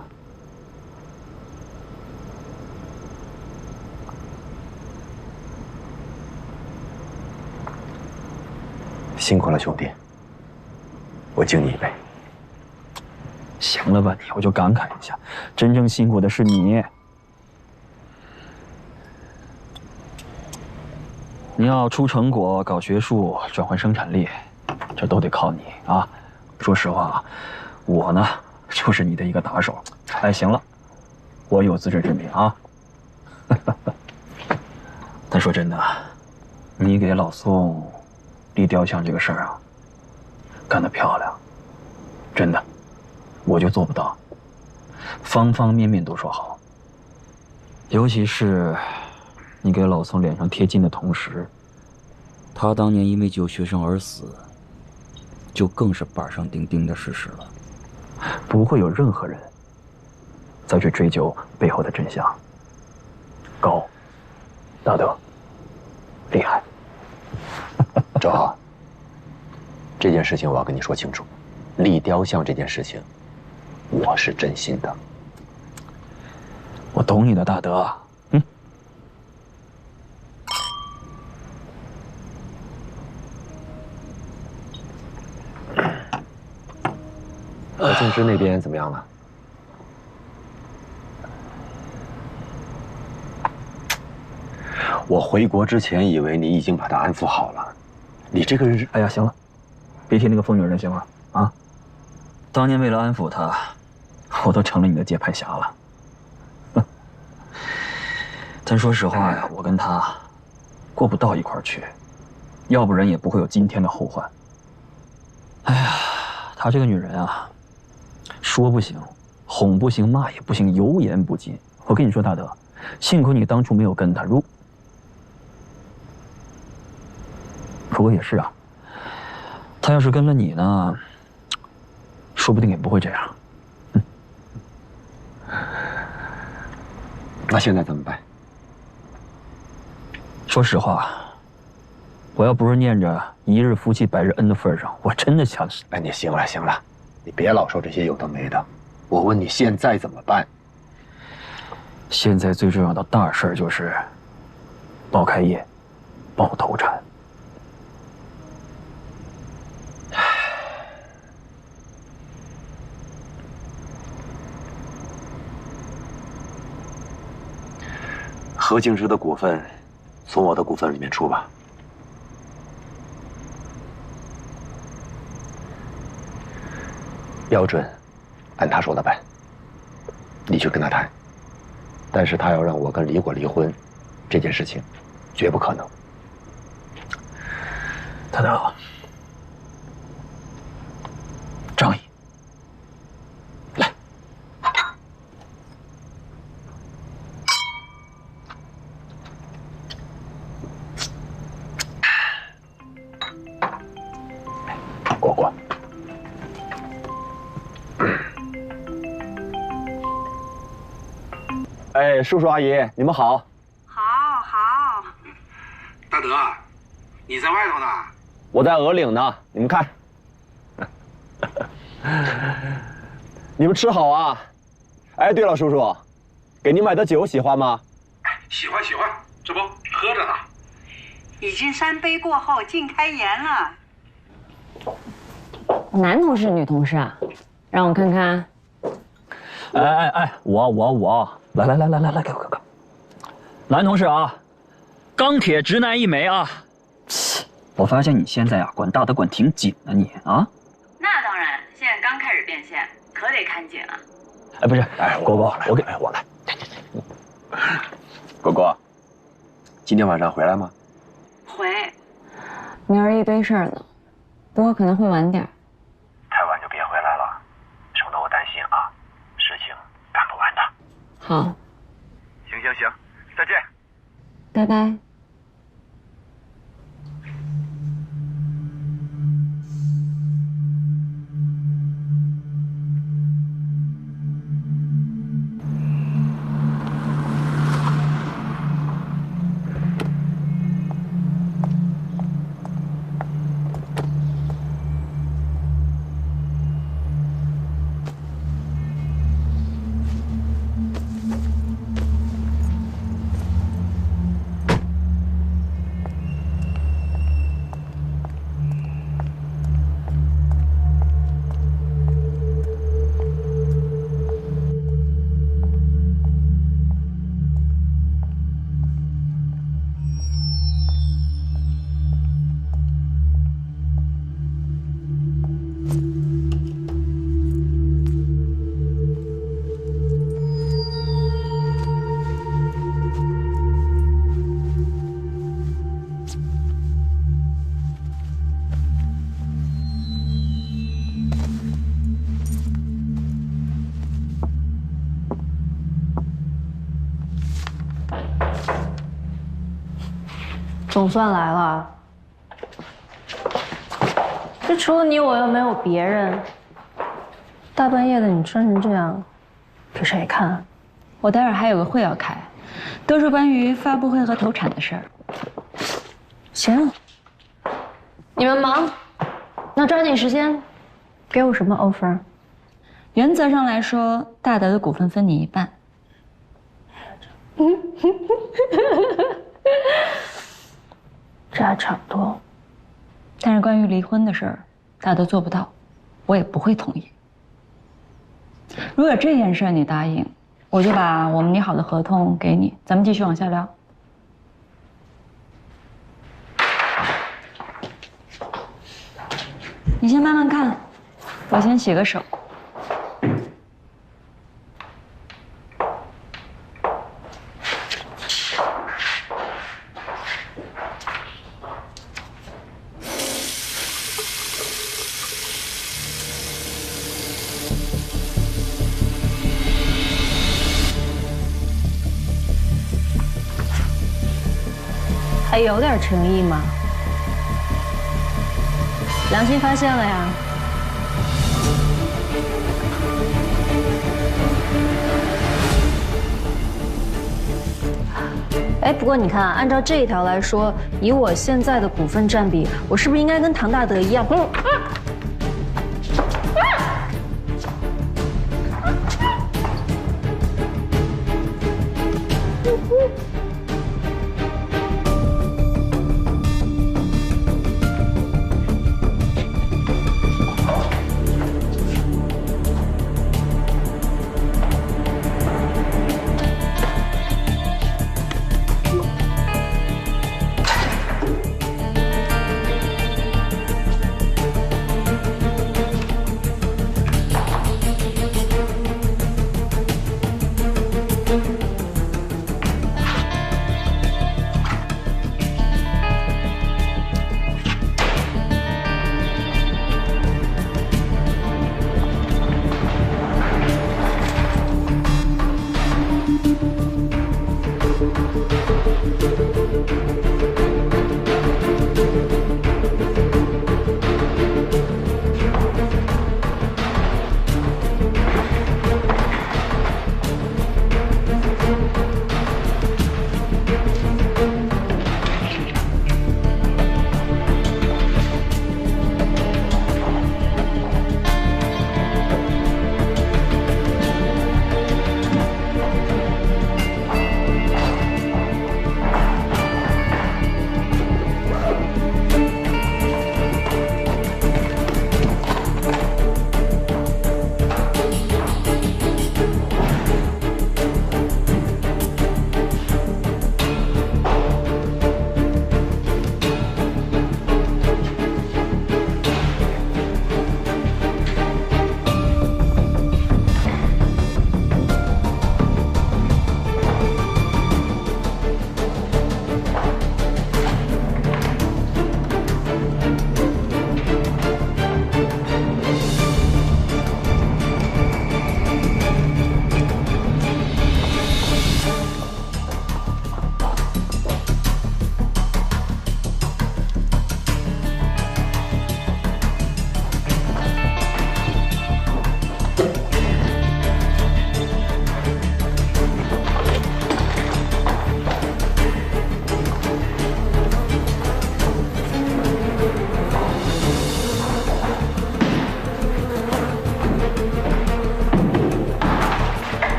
辛苦了，兄弟，我敬你一杯。行了吧你，我就感慨一下，真正辛苦的是你。你要出成果、搞学术、转换生产力，这都得靠你啊！说实话啊，我呢就是你的一个打手。哎，行了，我有自知之明啊。但说真的，你给老宋立雕像这个事儿啊，干得漂亮，真的，我就做不到。方方面面都说好，尤其是你给老宋脸上贴金的同时，他当年因为救学生而死，就更是板上钉钉的事实了。不会有任何人再去追究背后的真相。高，大德，厉害。周浩，这件事情我要跟你说清楚，立雕像这件事情，我是真心的。我懂你的，大德。何静之那边怎么样了？我回国之前以为你已经把他安抚好了，你这个人，哎呀，行了，别提那个疯女人行了啊！当年为了安抚她，我都成了你的接盘侠了。但说实话呀，我跟她过不到一块儿去，要不然也不会有今天的后患。哎呀，她这个女人啊，说不行，哄不行，骂也不行，油盐不进。我跟你说，大德，幸亏你当初没有跟她。不过也是啊，她要是跟了你呢，说不定也不会这样。那现在怎么办？说实话，我要不是念着一日夫妻百日恩的份上，我真的想……哎，你行了行了，你别老说这些有的没的。我问你现在怎么办？现在最重要的大事就是报开业，报投产。何静之的股份从我的股份里面出吧。标准按他说的办，你去跟他谈。但是他要让我跟李果离婚，这件事情绝不可能。大德，仗义。果果，哎，叔叔阿姨，你们好。好，好。大德，你在外头呢？我在鹅岭呢，你们看。你们吃好啊！哎，对了，叔叔，给您买的酒喜欢吗？喜欢喜欢，这不喝着呢。已经3杯过后，尽开颜了。男同事、女同事啊？让我看看。哎，我，来，给我。男同事啊，钢铁直男一枚啊！我发现你现在啊，管大德管挺紧的你啊。那当然，现在刚开始变现，可得看紧了。哎，不是，果果，我来。果果，今天晚上回来吗？回。明儿一堆事儿呢，不过可能会晚点。太晚就别回来了，省得我担心啊，事情干不完的。好。行，再见。拜拜。总算来了。这除了你，我又没有别人。大半夜的你穿成这样，给谁看？我待会儿还有个会要开，都是关于发布会和投产的事儿。行，你们忙，那抓紧时间，给我什么 offer？ 原则上来说，大德的股份分你一半。这还差不多。但是关于离婚的事儿，大德做不到，我也不会同意。如果这件事你答应，我就把我们拟好的合同给你，咱们继续往下聊。你先慢慢看，我先洗个手。还有点诚意吗？良心发现了呀。哎，不过你看，按照这一条来说，以我现在的股份占比，我是不是应该跟唐大德一样？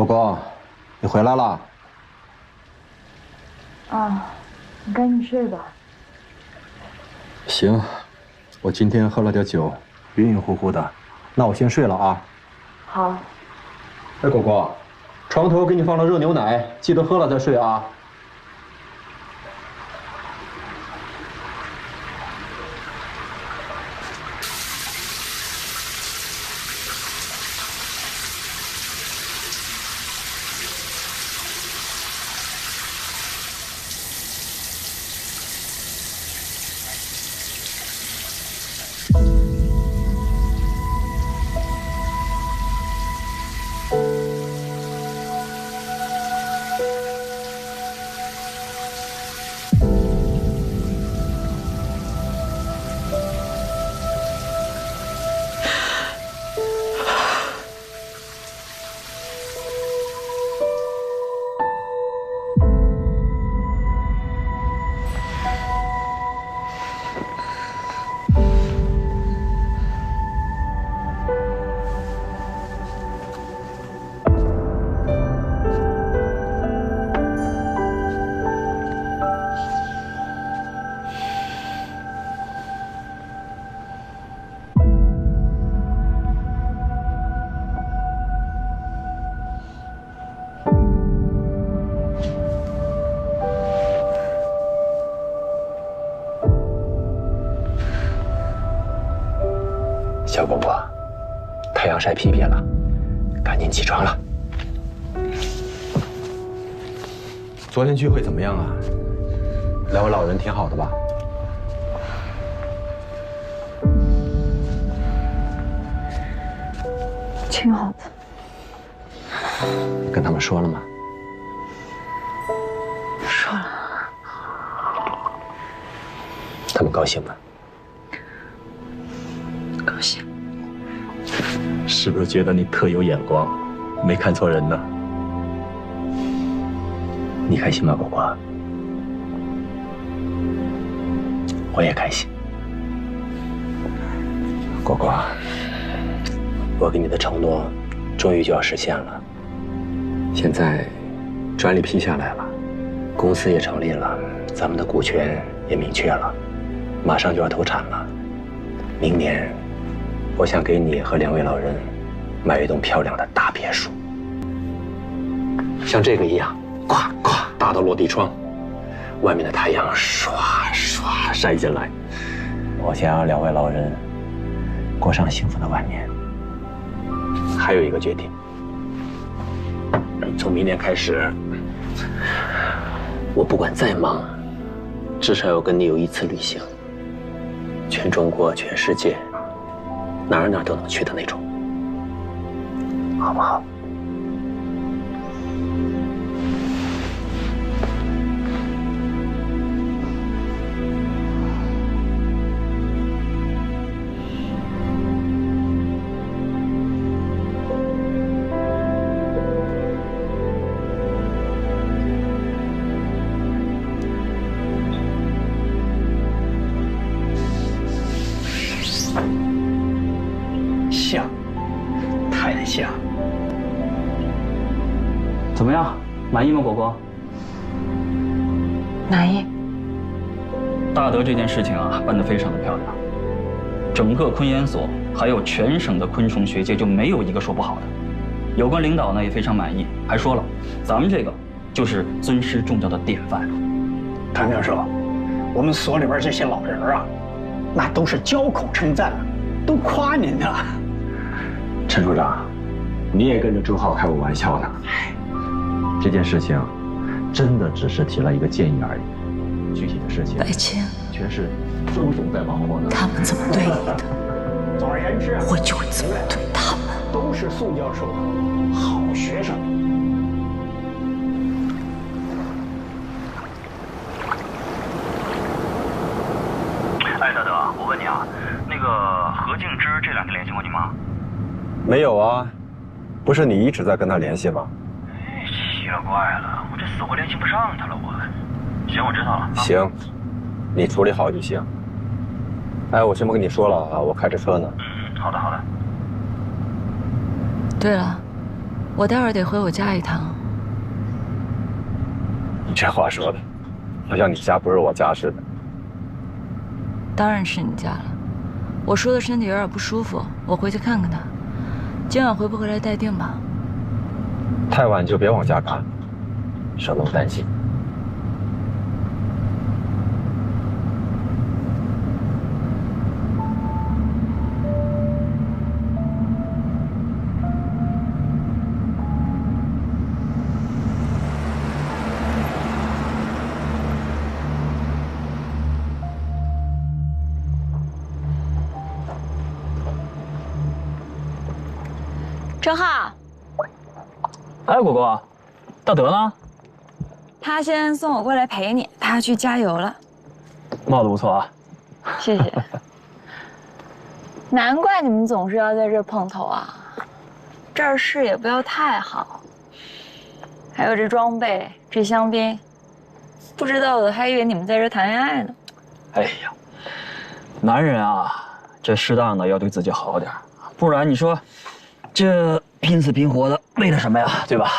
果，你回来了。啊，你赶紧睡吧。行，我今天喝了点酒，晕晕乎乎的，那我先睡了啊。好。哎，果果，床头给你放了热牛奶，记得喝了再睡啊。小果果，太阳晒屁屁了，赶紧起床了。昨天聚会怎么样啊？两位老人挺好的吧？挺好的。跟他们说了吗？说了。他们高兴吗？高兴。是不是觉得你特有眼光，没看错人呢？你开心吗，果果？我也开心。果果，我给你的承诺，终于就要实现了。现在，专利批下来了，公司也成立了，咱们的股权也明确了，马上就要投产了。明年，我想给你和两位老人买一栋漂亮的大别墅，像这个一样，咵咵大的落地窗，外面的太阳唰唰晒进来。我想让两位老人过上幸福的晚年。还有一个决定，从明年开始，我不管再忙，至少要跟你有一次旅行，全中国、全世界，哪儿都能去的那种，好不好？像，太像。怎么样，满意吗，果果？满意。大德这件事情啊，办得非常的漂亮。整个昆研所还有全省的昆虫学界就没有一个说不好的。有关领导呢也非常满意，还说了，咱们这个就是尊师重教的典范。谭教授，我们所里边这些老人啊，那都是交口称赞，都夸您呢。陈处长，你也跟着周浩开我玩笑呢。这件事情真的只是提了一个建议而已，具体的事情，白青，全是周总在忙活呢。他们怎么对你的，总而言之，我就会怎么对他们。都是宋教授的好学生。哎，大德，我问你啊，那个何静之这2天联系过你吗？没有啊，不是你一直在跟他联系吗？奇了怪了，我这死活联系不上他了，我。行，我知道了。行，你处理好就行。哎，我先不跟你说了啊，我开着车呢。好的好的。对了，我待会儿得回我家一趟。你这话说的，好像你家不是我家似的。当然是你家了。我叔的身体有点不舒服，我回去看看他。今晚回不回来待定吧。太晚就别往家赶，省得我担心。郑浩，哎，果果，大德呢？他先送我过来陪你，他要去加油了。帽子不错啊，谢谢。难怪你们总是要在这碰头啊，这儿视野不要太好。还有这装备，这香槟，不知道的还以为你们在这谈恋爱呢。哎呀，男人啊，这适当的要对自己好点，不然你说，这拼死拼活的为了什么呀？对吧？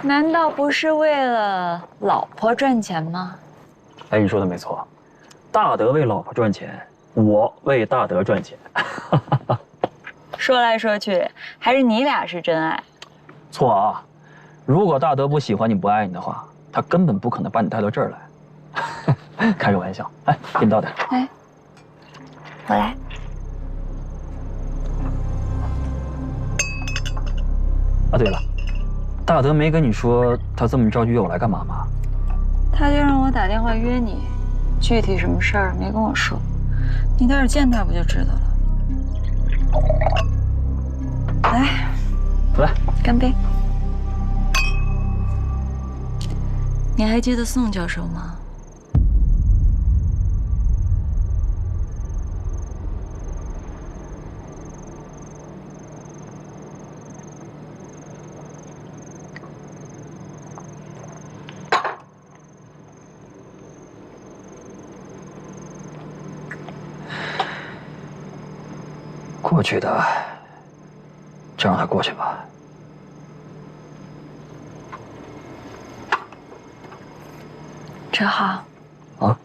难道不是为了老婆赚钱吗？哎，你说的没错，大德为老婆赚钱，我为大德赚钱。说来说去，还是你俩是真爱。错啊！如果大德不喜欢你不爱你的话，他根本不可能把你带到这儿来。开个玩笑，哎，给你倒点。哎，我来。啊，对了，大德没跟你说他这么着急约我来干嘛吗？他就让我打电话约你，具体什么事儿没跟我说，你待会儿见他不就知道了。来，干杯！你还记得宋教授吗？过去的，就让它过去吧。哲浩。啊。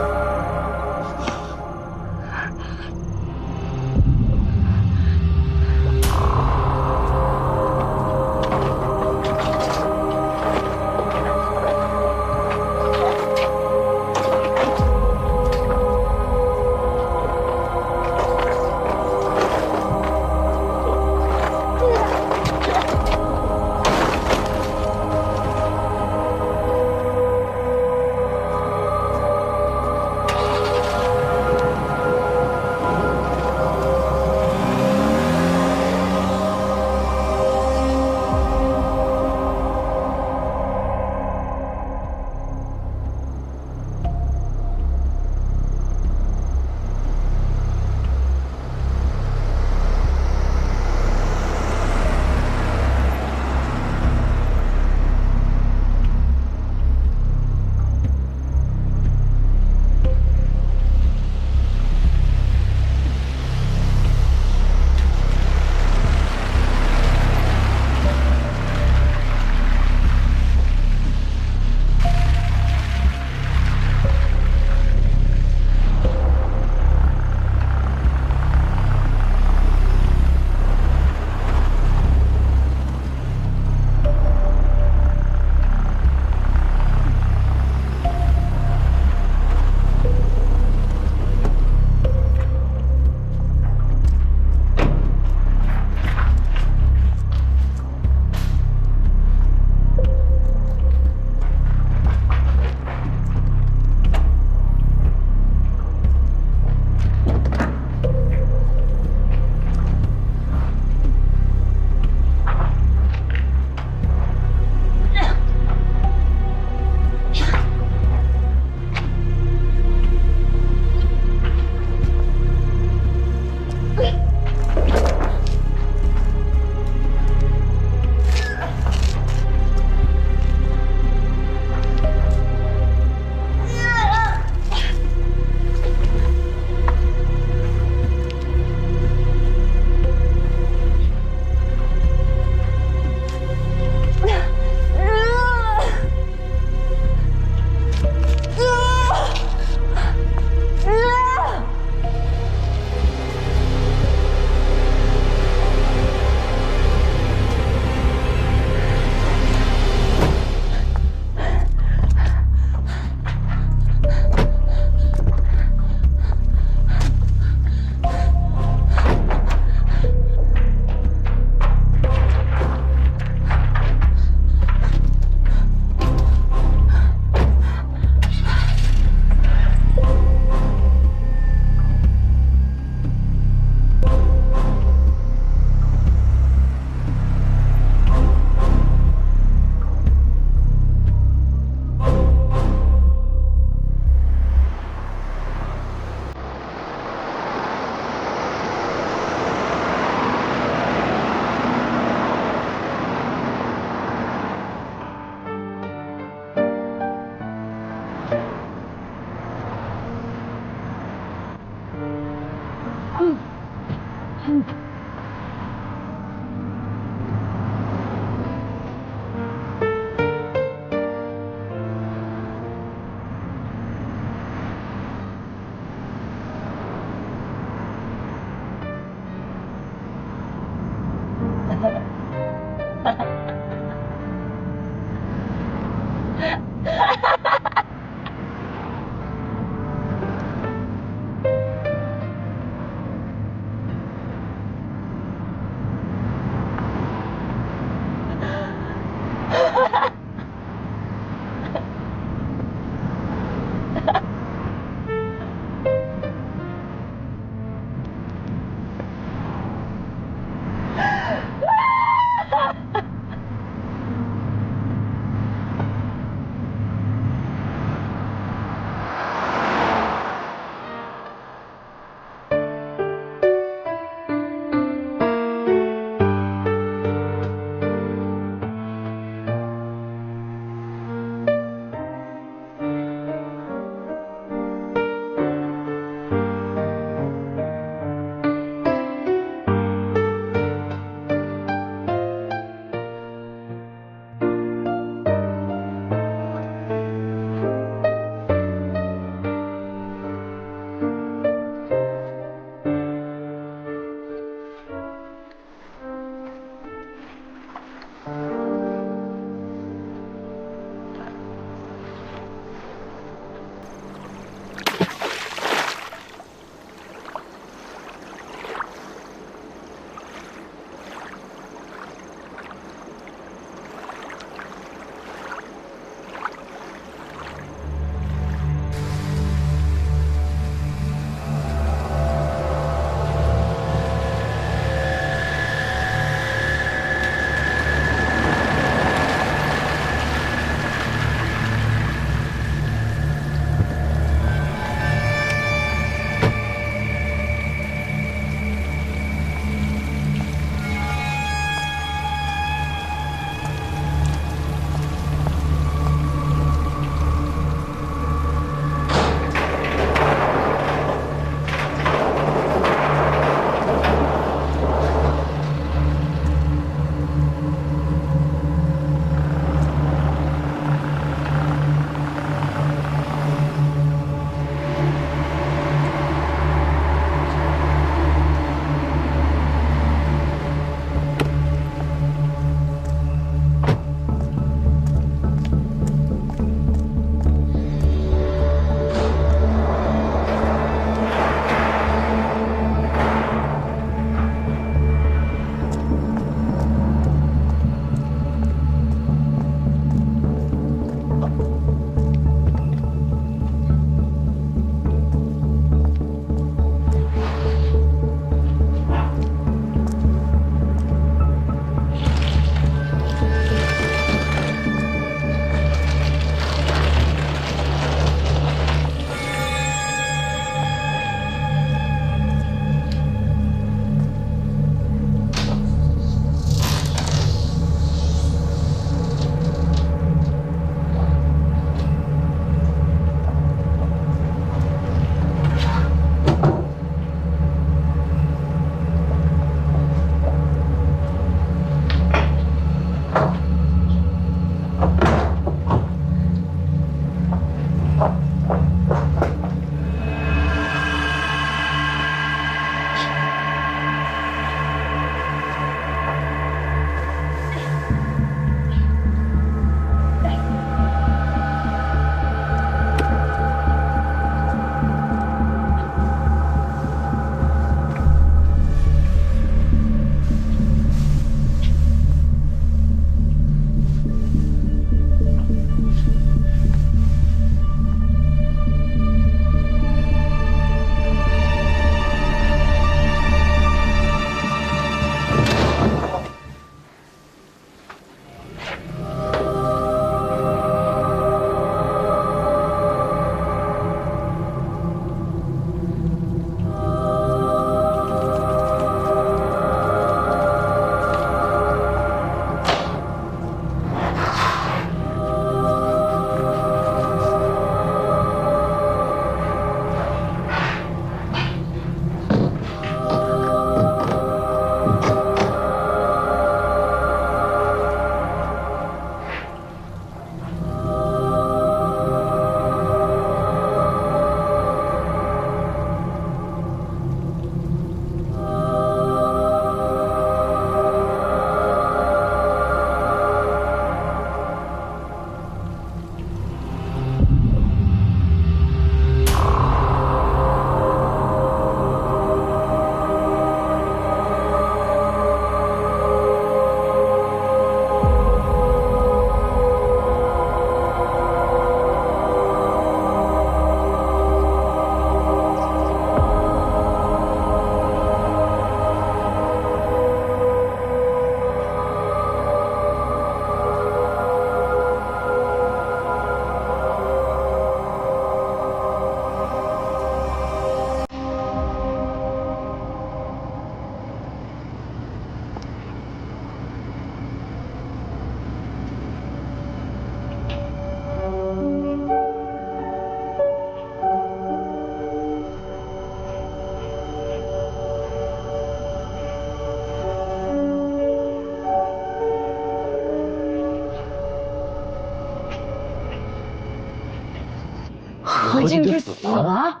静之死了？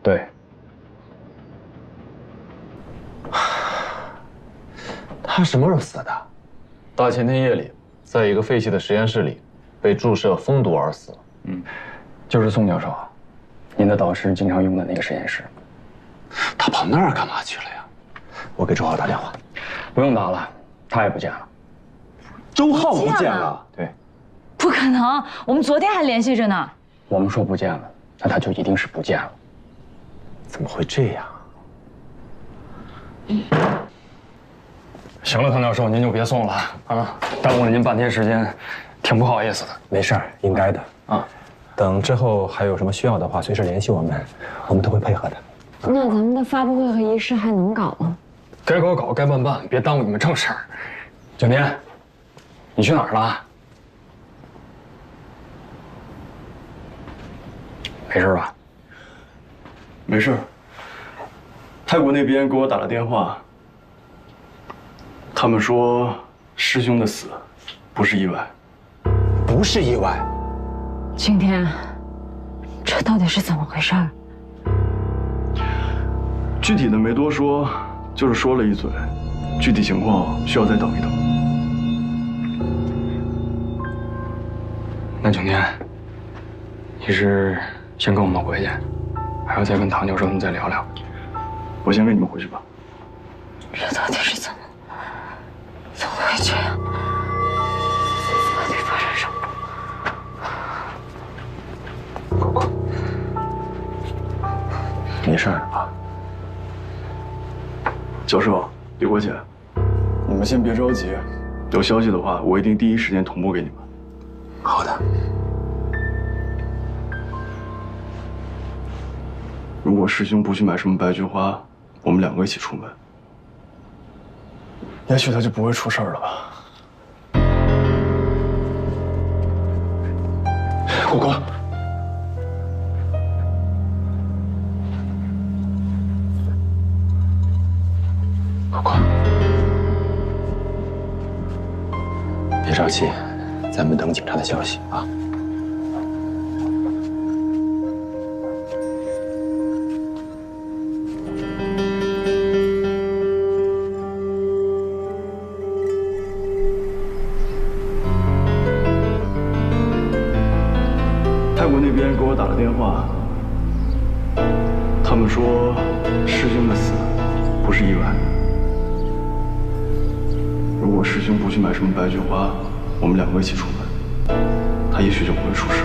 对。他什么时候死的？大前天夜里，在一个废弃的实验室里，被注射蜂毒而死。就是宋教授，您的导师经常用的那个实验室。他跑那儿干嘛去了呀？我给周浩打电话。不用打了，他也不见了。周浩不见了？对。不可能，我们昨天还联系着呢。我们说不见了，那他就一定是不见了。怎么会这样？行了，唐教授，您就别送了啊，耽误了您半天时间，挺不好意思的。没事儿，应该的啊。等之后还有什么需要的话，随时联系我们，我们都会配合的。那咱们的发布会和仪式还能搞吗？该搞搞，该办办，别耽误你们正事儿。景天，你去哪儿了？没事吧？没事。泰国那边给我打了电话，他们说师兄的死不是意外，不是意外。晴天，这到底是怎么回事？具体的没多说，就是说了一嘴，具体情况需要再等一等。那景天，你是先跟我们回去，还要再跟唐教授他们再聊聊？我先跟你们回去吧。这到底是怎么会这样？到底发生什么？没事吧？教授，李国姐，你们先别着急，有消息的话，我一定第一时间同步给你们。好的。如果师兄不去买什么白菊花，我们两个一起出门，也许他就不会出事儿了吧。顾哥，顾哥，别着急，咱们等警察的消息啊。泰国那边给我打了电话，他们说师兄的死不是意外。如果师兄不去买什么白菊花，我们两个一起出门，他也许就不会出事。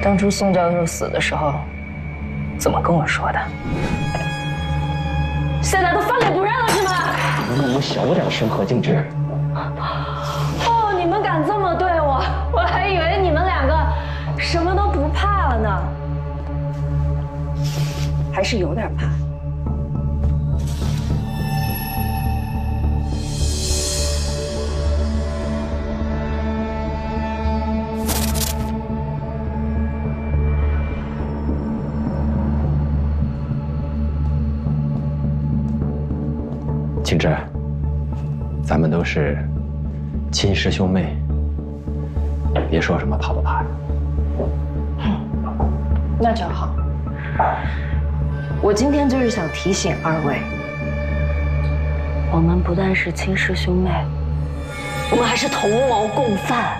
当初宋教授死的时候，怎么跟我说的？现在都翻脸不认了是吗？能不能小点声，何静之？哦，你们敢这么对我，我还以为你们两个什么都不怕了呢，还是有点怕。景之，咱们都是亲师兄妹，别说什么怕不怕的。那就好。我今天就是想提醒二位，我们不但是亲师兄妹，我们还是同谋共犯，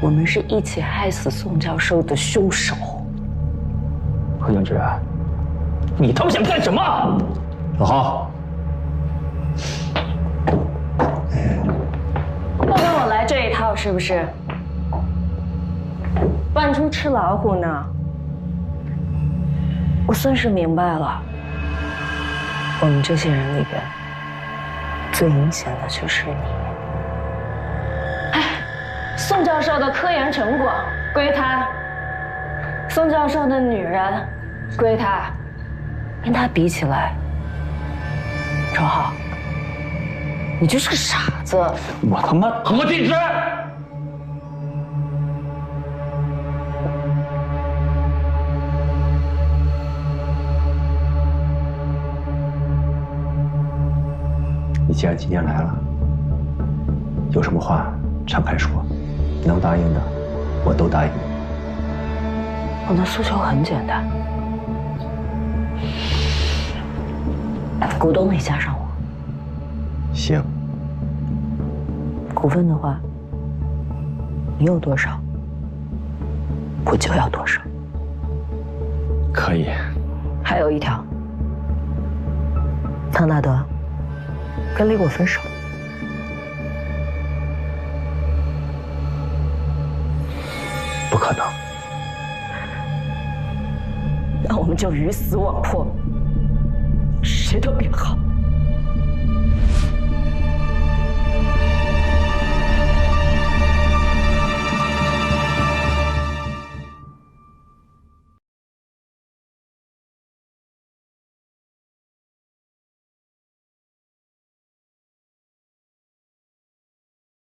我们是一起害死宋教授的凶手。何景之，你他妈想干什么？老郝，不跟我来这一套是不是？扮猪吃老虎呢？我算是明白了，我们这些人里边最阴险的就是你。哎，宋教授的科研成果归他，宋教授的女人归他，跟他比起来，周浩，你就是个傻子。我他妈何景之！你既然今天来了，有什么话敞开说，能答应的我都答应你。我的诉求很简单，股东得加上我。行。股份的话，你有多少，我就要多少。可以。还有一条，唐纳德跟李果分手。不可能。那我们就鱼死网破，谁都别好。